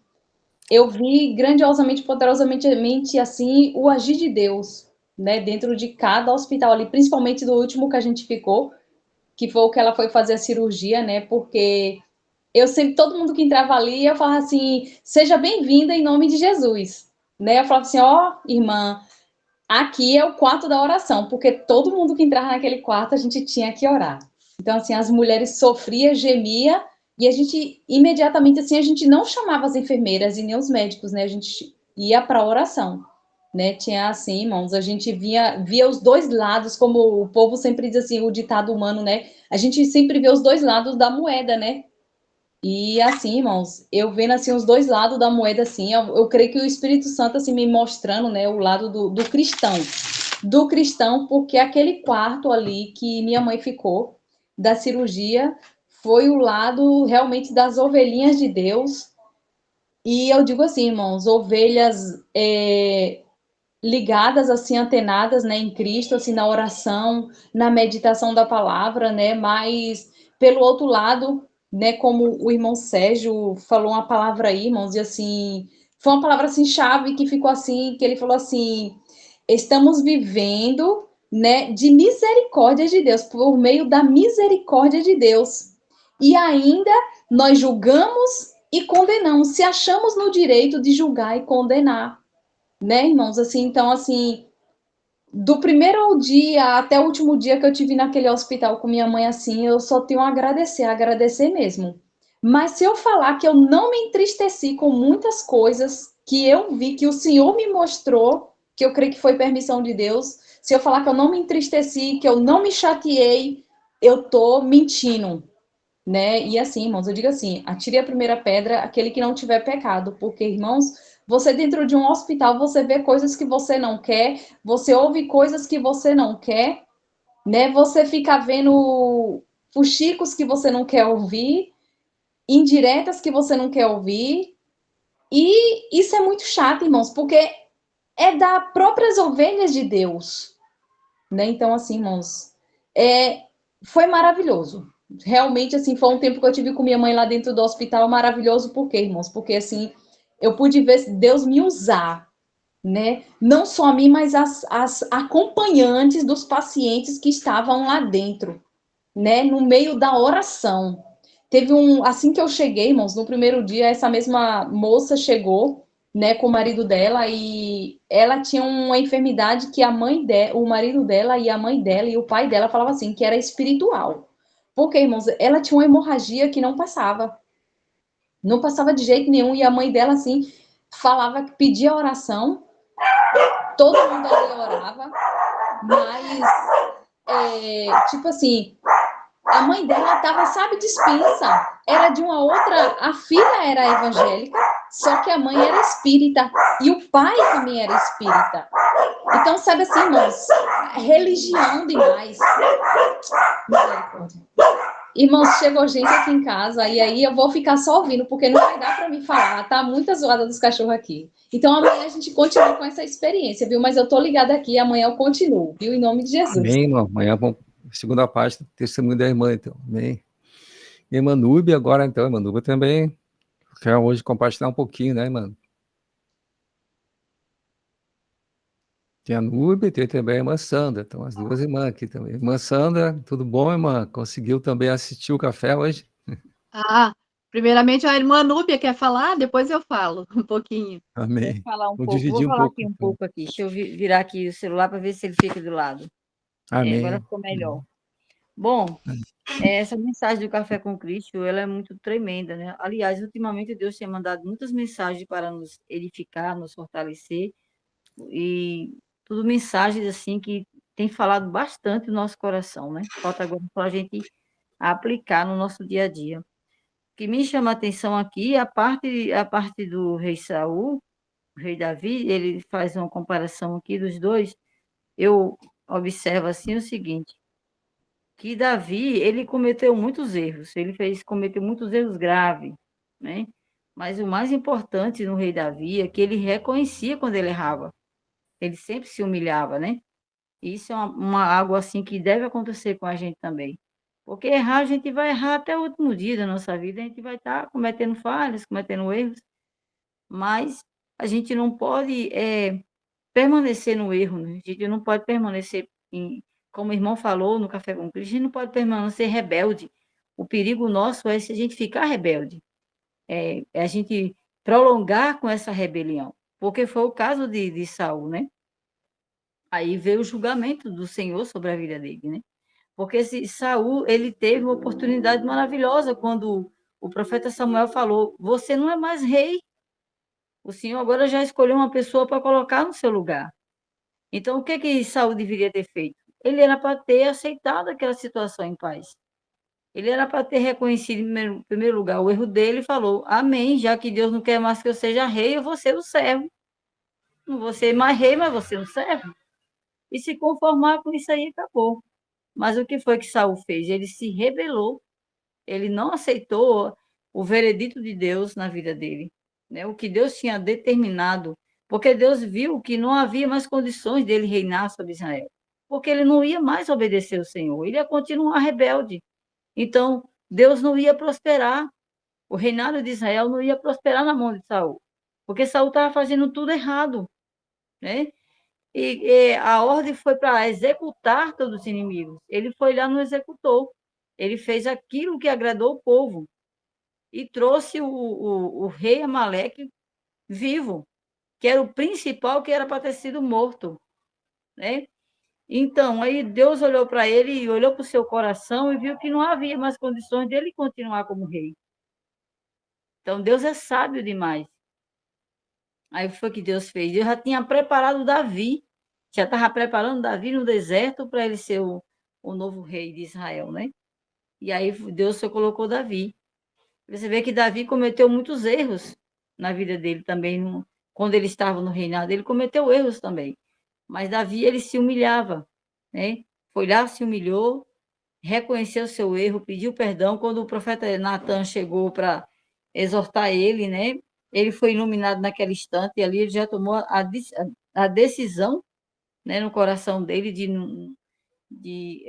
Speaker 5: eu vi grandiosamente, poderosamente, assim, o agir de Deus, né, dentro de cada hospital ali, principalmente do último que a gente ficou, que foi o que ela foi fazer a cirurgia, né, porque eu sempre, todo mundo que entrava ali, eu falava assim, seja bem-vinda em nome de Jesus, né, eu falava assim, ó, irmã, aqui é o quarto da oração, porque todo mundo que entrava naquele quarto, a gente tinha que orar. Então, assim, as mulheres sofriam, gemia, e a gente, imediatamente, assim, a gente não chamava as enfermeiras e nem os médicos, né? A gente ia para a oração, né? Tinha, assim, irmãos, a gente via os dois lados, como o povo sempre diz, assim, o ditado humano, né? A gente sempre vê os dois lados da moeda, né? E assim, irmãos, eu vendo assim os dois lados da moeda, assim, eu creio que o Espírito Santo assim me mostrando, né, o lado do cristão, porque aquele quarto ali que minha mãe ficou da cirurgia foi o lado realmente das ovelhinhas de Deus. E eu digo assim, irmãos, ovelhas ligadas assim, antenadas, né, em Cristo, assim, na oração, na meditação da palavra, né, mas pelo outro lado, né, como o irmão Sérgio falou uma palavra aí, irmãos, e assim, foi uma palavra assim chave que ficou assim, que ele falou assim, estamos vivendo, né, de misericórdia de Deus, por meio da misericórdia de Deus. E ainda nós julgamos e condenamos, se achamos no direito de julgar e condenar, né, irmãos? Assim, então, assim, do primeiro dia até o último dia que eu tive naquele hospital com minha mãe, assim, eu só tenho a agradecer mesmo. Mas se eu falar que eu não me entristeci com muitas coisas que eu vi, que o Senhor me mostrou, que eu creio que foi permissão de Deus, se eu falar que eu não me entristeci, que eu não me chateei, eu tô mentindo, né? E assim, irmãos, eu digo assim, atire a primeira pedra aquele que não tiver pecado, porque, irmãos, você dentro de um hospital, você vê coisas que você não quer, você ouve coisas que você não quer, né? Você fica vendo fuxicos que você não quer ouvir, indiretas que você não quer ouvir, e isso é muito chato, irmãos, porque é das próprias ovelhas de Deus, né? Então, assim, irmãos, foi maravilhoso. Realmente, assim, foi um tempo que eu tive com minha mãe lá dentro do hospital maravilhoso. Por quê, irmãos? Porque, assim, eu pude ver Deus me usar, né? Não só a mim, mas as acompanhantes dos pacientes que estavam lá dentro, né? No meio da oração. Teve assim que eu cheguei, irmãos, no primeiro dia, essa mesma moça chegou, né, com o marido dela, e ela tinha uma enfermidade que o marido dela e a mãe dela e o pai dela falavam assim, que era espiritual. Porque, irmãos, ela tinha uma hemorragia que não passava. Não passava de jeito nenhum, e a mãe dela, assim, falava que pedia oração, todo mundo ali orava, mas, tipo assim, a mãe dela estava, sabe, dispensa. Era de uma outra. A filha era evangélica, só que a mãe era espírita. E o pai também era espírita. Então, sabe assim, irmãos, religião demais. Misericórdia. Irmãos, chegou gente aqui em casa e aí eu vou ficar só ouvindo, porque não vai dar para me falar, tá muita zoada dos cachorros aqui. Então amanhã a gente continua com essa experiência, viu? Mas eu tô ligada aqui e amanhã eu continuo, viu? Em nome de Jesus.
Speaker 1: Amém, irmão. Amanhã vamos, segunda parte do testemunho da irmã, então. Amém. Irmã Núbia agora, então. Irmã Núbia também quer hoje compartilhar um pouquinho, né, irmã? Tem a Núbia e tem também a irmã Sandra. Então, as duas irmãs aqui também. Irmã Sandra, tudo bom, irmã? Conseguiu também assistir o café hoje?
Speaker 6: Primeiramente a irmã Núbia quer falar, depois eu falo um pouquinho.
Speaker 2: Quero
Speaker 1: Amém.
Speaker 2: falar um
Speaker 1: Vou
Speaker 2: pouco, vou
Speaker 1: dividir um
Speaker 2: falar
Speaker 1: pouco.
Speaker 2: aqui um
Speaker 1: Então.
Speaker 2: pouco aqui. Deixa eu virar aqui o celular para ver se ele fica do lado. Agora
Speaker 1: Amém.
Speaker 2: ficou melhor. Bom, essa mensagem do Café com Cristo, ela é muito tremenda, né? Aliás, ultimamente Deus tem mandado muitas mensagens para nos edificar, nos fortalecer, e tudo mensagens assim que tem falado bastante no nosso coração, né? Falta agora para a gente aplicar no nosso dia a dia. O que me chama a atenção aqui é a parte do rei Saul, o rei Davi, ele faz uma comparação aqui dos dois. Eu observo assim o seguinte, que Davi, ele cometeu muitos erros, cometeu muitos erros graves, né? Mas o mais importante no rei Davi é que ele reconhecia quando ele errava. Ele sempre se humilhava, né? Isso é algo assim que deve acontecer com a gente também. Porque errar, a gente vai errar até o último dia da nossa vida, a gente vai estar cometendo falhas, cometendo erros, mas a gente não pode permanecer no erro, né? A gente não pode permanecer, como o irmão falou no Café com Cristo, a gente não pode permanecer rebelde. O perigo nosso é se a gente ficar rebelde, é a gente prolongar com essa rebelião, porque foi o caso de Saul, né? Aí veio o julgamento do Senhor sobre a vida dele, né? Porque Saul, ele teve uma oportunidade maravilhosa quando o profeta Samuel falou: você não é mais rei, o Senhor agora já escolheu uma pessoa para colocar no seu lugar. Então, o que Saul deveria ter feito? Ele era para ter aceitado aquela situação em paz. Ele era para ter reconhecido, em primeiro lugar, o erro dele e falou: amém, já que Deus não quer mais que eu seja rei, eu vou ser o servo. Não vou ser mais rei, mas vou ser um servo. E se conformar com isso aí, acabou. Mas o que foi que Saul fez? Ele se rebelou, ele não aceitou o veredito de Deus na vida dele, né? O que Deus tinha determinado, porque Deus viu que não havia mais condições dele reinar sobre Israel, porque ele não ia mais obedecer ao Senhor, ele ia continuar rebelde. Então, Deus não ia prosperar, o reinado de Israel não ia prosperar na mão de Saul, porque Saul estava fazendo tudo errado, né? E a ordem foi para executar todos os inimigos. Ele foi lá e não executou. Ele fez aquilo que agradou o povo e trouxe o rei Amaleque vivo, que era o principal, que era para ter sido morto, né? Então, aí Deus olhou para ele e olhou para o seu coração e viu que não havia mais condições dele continuar como rei. Então, Deus é sábio demais. Aí foi o que Deus fez. Deus já tinha preparado Davi, já estava preparando Davi no deserto para ele ser o novo rei de Israel, né? E aí Deus só colocou Davi. Você vê que Davi cometeu muitos erros na vida dele também, quando ele estava no reinado, ele cometeu erros também. Mas Davi, ele se humilhava, né? Foi lá, se humilhou, reconheceu seu erro, pediu perdão. Quando o profeta Natan chegou para exortar ele, né? Ele foi iluminado naquele instante e ali ele já tomou a decisão, né, no coração dele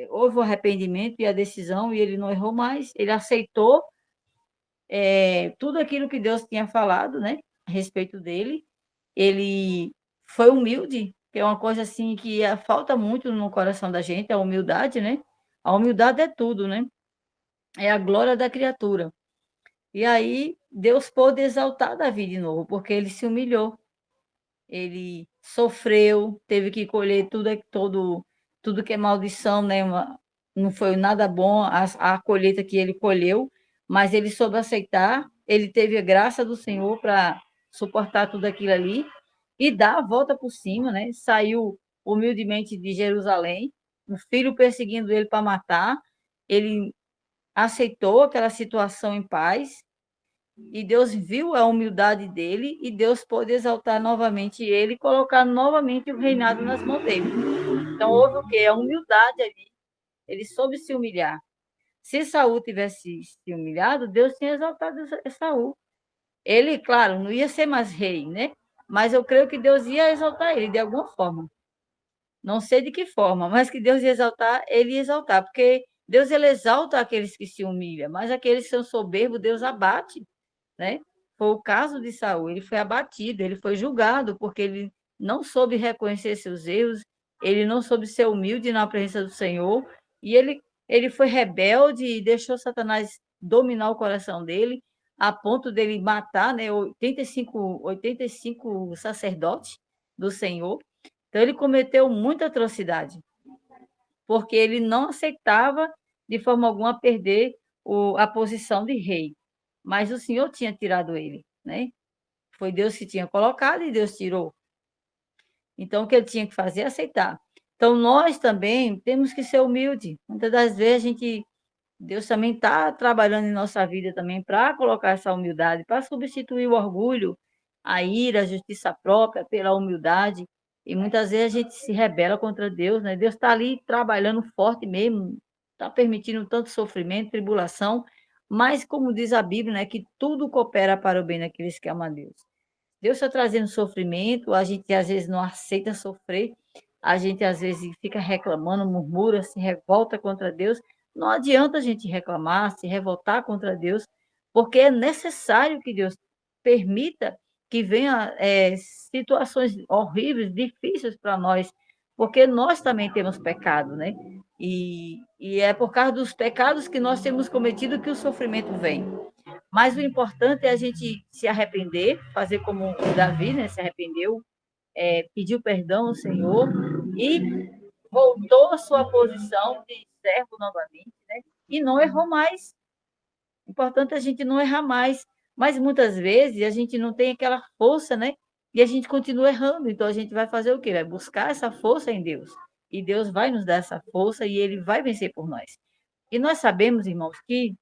Speaker 2: houve o arrependimento e a decisão e ele não errou mais. Ele aceitou tudo aquilo que Deus tinha falado, né, a respeito dele. Ele foi humilde, que é uma coisa assim que falta muito no coração da gente, a humildade, né? A humildade é tudo, né? É a glória da criatura. E aí Deus pôde exaltar Davi de novo, porque ele se humilhou. Ele sofreu, teve que colher tudo que é maldição, né? Não foi nada bom a colheita que ele colheu, mas ele soube aceitar, ele teve a graça do Senhor para suportar tudo aquilo ali e dar a volta por cima, né? Saiu humildemente de Jerusalém, o filho perseguindo ele para matar, ele aceitou aquela situação em paz, e Deus viu a humildade dele e Deus pôde exaltar novamente ele e colocar novamente o reinado nas mãos dele. Então, houve o quê? A humildade ali. Ele soube se humilhar. Se Saul tivesse se humilhado, Deus tinha exaltado Saul. Ele, claro, não ia ser mais rei, né? Mas eu creio que Deus ia exaltar ele de alguma forma. Não sei de que forma, mas que Deus ia exaltar, ele ia exaltar, porque Deus ele exalta aqueles que se humilham, mas aqueles que são soberbos, Deus abate, né? Foi o caso de Saul, ele foi abatido, ele foi julgado, porque ele não soube reconhecer seus erros, ele não soube ser humilde na presença do Senhor, e ele foi rebelde e deixou Satanás dominar o coração dele, a ponto dele matar, né, 85 sacerdotes do Senhor. Então, ele cometeu muita atrocidade, porque ele não aceitava, de forma alguma, perder a posição de rei. Mas o Senhor tinha tirado ele, né? Foi Deus que tinha colocado e Deus tirou. Então, o que ele tinha que fazer é aceitar. Então, nós também temos que ser humildes. Muitas das vezes, Deus também está trabalhando em nossa vida também para colocar essa humildade, para substituir o orgulho, a ira, a justiça própria pela humildade. E muitas vezes a gente se rebela contra Deus, né? Deus está ali trabalhando forte mesmo, está permitindo tanto sofrimento, tribulação, mas como diz a Bíblia, né, que tudo coopera para o bem daqueles que amam a Deus. Deus está trazendo sofrimento, a gente às vezes não aceita sofrer, a gente às vezes fica reclamando, murmura, se revolta contra Deus. Não adianta a gente reclamar, se revoltar contra Deus, porque é necessário que Deus permita que venha situações horríveis, difíceis para nós, porque nós também temos pecado, né? E é por causa dos pecados que nós temos cometido que o sofrimento vem. Mas o importante é a gente se arrepender, fazer como o Davi, né, se arrependeu, pediu perdão ao Senhor e voltou à sua posição de servo novamente, né? E não errou mais. O importante é a gente não errar mais. Mas muitas vezes a gente não tem aquela força, né? E a gente continua errando. Então a gente vai fazer o quê? Vai buscar essa força em Deus. E Deus vai nos dar essa força e ele vai vencer por nós. E nós sabemos, irmãos, que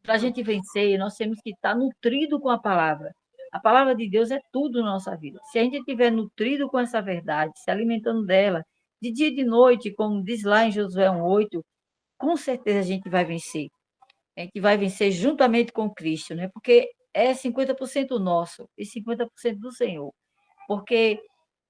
Speaker 2: para a gente vencer, nós temos que estar nutrido com a palavra. A palavra de Deus é tudo na nossa vida. Se a gente estiver nutrido com essa verdade, se alimentando dela, de dia e de noite, como diz lá em Josué 1:8, com certeza a gente vai vencer. A gente vai vencer juntamente com Cristo, né? Porque é 50% nosso e 50% do Senhor. Porque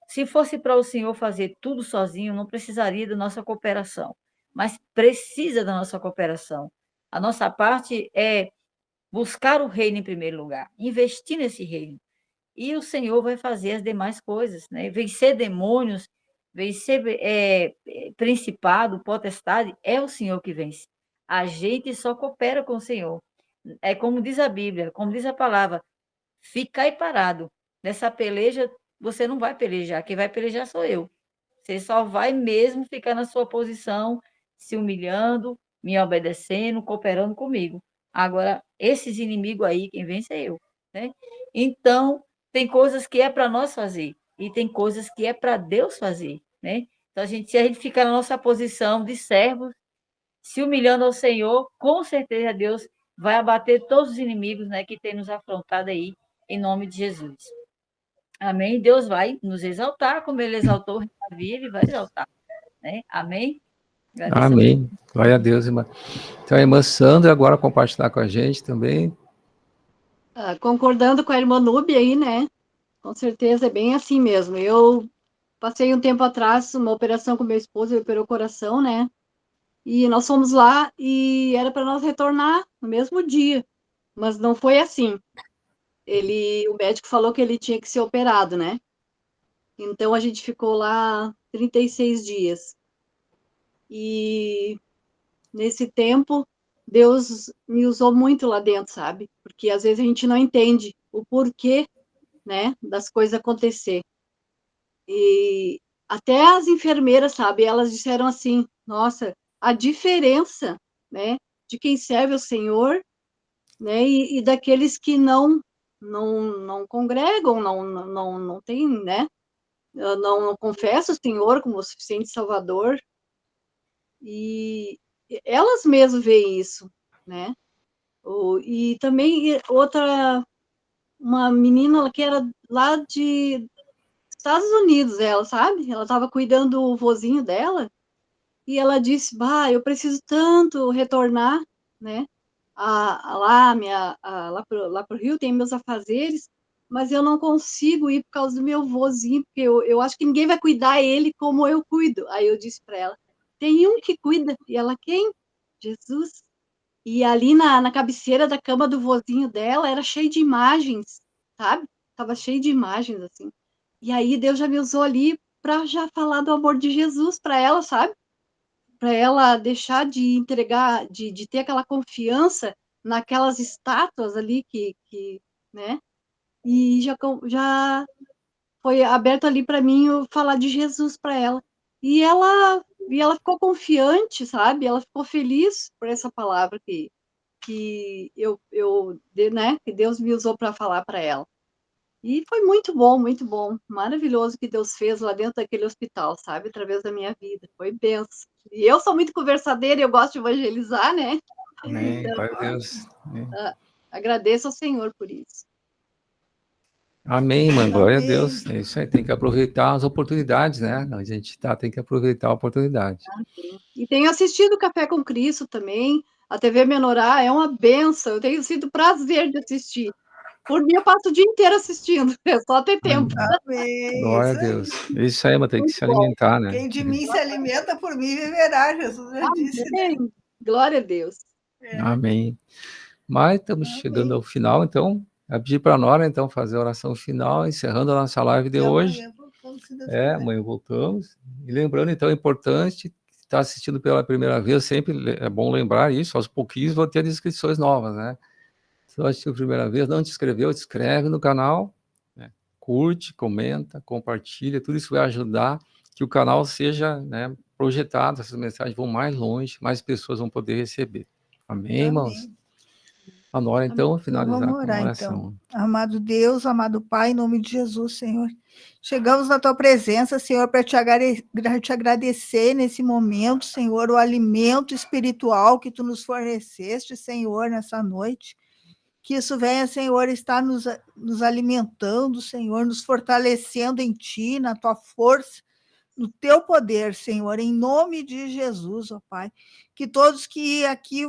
Speaker 2: se fosse para o Senhor fazer tudo sozinho, não precisaria da nossa cooperação. Mas precisa da nossa cooperação. A nossa parte é buscar o reino em primeiro lugar, investir nesse reino. E o Senhor vai fazer as demais coisas, né? Vencer demônios, vencer principado, potestade, é o Senhor que vence. A gente só coopera com o Senhor. É como diz a Bíblia, como diz a palavra, ficai parado. Nessa peleja, você não vai pelejar, quem vai pelejar sou eu. Você só vai mesmo ficar na sua posição, se humilhando, me obedecendo, cooperando comigo. Agora, esses inimigos aí, quem vence é eu, né? Então, tem coisas que é para nós fazer e tem coisas que é para Deus fazer, né? Então, se a gente ficar na nossa posição de servos, se humilhando ao Senhor, com certeza Deus vai abater todos os inimigos, né, que tem nos afrontado aí, em nome de Jesus. Amém? Deus vai nos exaltar, como ele exaltou o Davi, ele vai exaltar, né? Amém?
Speaker 1: Agradeço. Amém. Glória a Deus, irmã. Então, a irmã Sandra agora compartilhar com a gente também.
Speaker 6: Concordando com a irmã Núbia aí, né? Com certeza é bem assim mesmo. Eu passei um tempo atrás uma operação com meu esposo, ele operou o coração, né? E nós fomos lá e era para nós retornar no mesmo dia, mas não foi assim. O médico falou que ele tinha que ser operado, né? Então a gente ficou lá 36 dias. E nesse tempo, Deus me usou muito lá dentro, sabe? Porque às vezes a gente não entende o porquê, né, das coisas acontecer. E até as enfermeiras, sabe, elas disseram assim: nossa, a diferença, né, de quem serve o Senhor, né, e daqueles que não congregam, não tem, né, não confessam o Senhor como o suficiente Salvador. E elas mesmas veem isso, né? E também uma menina que era lá de Estados Unidos, ela, sabe? Ela estava cuidando do vozinho dela e ela disse, bah, eu preciso tanto retornar, né, lá pro Rio, tem meus afazeres, mas eu não consigo ir por causa do meu vozinho, porque eu acho que ninguém vai cuidar ele como eu cuido. Aí eu disse para ela, tem um que cuida. E ela, quem? Jesus. E ali na cabeceira da cama do vozinho dela, era cheio de imagens, sabe? Tava cheio de imagens, assim. E aí Deus já me usou ali para já falar do amor de Jesus para ela, sabe? Para ela deixar de entregar, de ter aquela confiança naquelas estátuas ali né? E já foi aberto ali para mim eu falar de Jesus para ela. E ela ficou confiante, sabe? Ela ficou feliz por essa palavra né, que Deus me usou para falar para ela. E foi muito bom, maravilhoso que Deus fez lá dentro daquele hospital, sabe? Através da minha vida, foi benção. E eu sou muito conversadeira e eu gosto de evangelizar, né?
Speaker 1: Amém.
Speaker 6: Então,
Speaker 1: Glória a Deus.
Speaker 6: agradeço ao Senhor por isso.
Speaker 1: Amém, irmã. Glória a
Speaker 7: Amém.
Speaker 1: Deus. É isso aí. Tem que aproveitar as oportunidades, né? A gente tem que aproveitar a oportunidade.
Speaker 6: E tenho assistido Café com Cristo também, a TV Menorá é uma benção, eu tenho sido prazer de assistir. Por mim, eu passo o dia inteiro assistindo, é só ter tempo.
Speaker 7: Amém.
Speaker 1: Glória a
Speaker 7: Isso aí.
Speaker 1: Deus. Isso aí, mas tem que
Speaker 6: Muito
Speaker 1: se
Speaker 6: bom.
Speaker 1: alimentar, né?
Speaker 7: Quem de mim se alimenta, por mim viverá, Jesus já disse, né?
Speaker 6: Amém. Glória a Deus.
Speaker 1: Amém. Mas estamos chegando ao final, então. Eu pedi para a Nora, então, fazer a oração final, encerrando a nossa live de
Speaker 7: E
Speaker 1: hoje.
Speaker 7: amanhã voltamos, se Deus quiser.
Speaker 1: Amanhã voltamos. E lembrando, então, é importante, estar assistindo pela primeira vez, sempre é bom lembrar isso, aos pouquinhos vão ter inscrições novas, né? Se você assistiu a primeira vez, não te inscreveu, te inscreve no canal, né? Curte, comenta, compartilha, tudo isso vai ajudar que o canal seja, né, projetado, essas mensagens vão mais longe, mais pessoas vão poder receber. Amém, irmãos?
Speaker 7: Amém.
Speaker 1: A Nora, então,
Speaker 7: Então,
Speaker 1: finalizar
Speaker 7: vamos
Speaker 1: com a
Speaker 7: orar,
Speaker 1: oração.
Speaker 7: então. Amado Deus, amado Pai, em nome de Jesus, Senhor. Chegamos na Tua presença, Senhor, para te agradecer nesse momento, Senhor, o alimento espiritual que Tu nos forneceste, Senhor, nessa noite. Que isso venha, Senhor, estar nos alimentando, Senhor, nos fortalecendo em Ti, na Tua força, no Teu poder, Senhor, em nome de Jesus, ó Pai. Que todos que aqui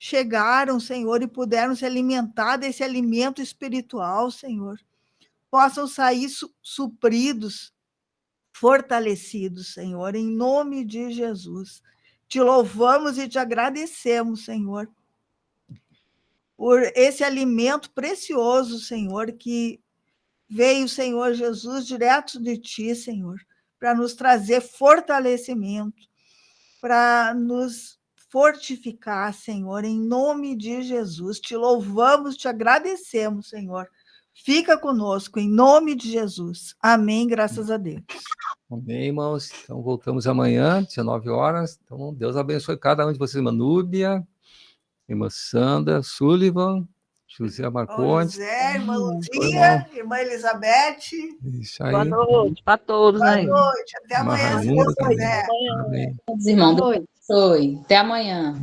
Speaker 7: chegaram, Senhor, e puderam se alimentar desse alimento espiritual, Senhor, possam sair supridos, fortalecidos, Senhor, em nome de Jesus. Te louvamos e te agradecemos, Senhor, por esse alimento precioso, Senhor, que veio, Senhor Jesus, direto de Ti, Senhor, para nos trazer fortalecimento, para nos fortificar, Senhor, em nome de Jesus. Te louvamos, te agradecemos, Senhor. Fica conosco, em nome de Jesus. Amém, graças a Deus.
Speaker 1: Amém, irmãos. Então, voltamos amanhã, 19 horas. Então, Deus abençoe cada um de vocês, irmã Núbia, irmã Sandra, Sullivan, José Marcondes.
Speaker 7: José, irmã Luzia, irmã Elizabeth.
Speaker 1: Isso aí.
Speaker 2: Boa noite para todos
Speaker 7: Boa
Speaker 2: aí.
Speaker 7: noite. Até
Speaker 1: Irmã
Speaker 7: amanhã, se
Speaker 1: Raimunda
Speaker 7: Deus
Speaker 1: também.
Speaker 7: quiser.
Speaker 1: Amém.
Speaker 5: Todos, irmãos,
Speaker 6: Boa
Speaker 5: Deus abençoe. Até amanhã.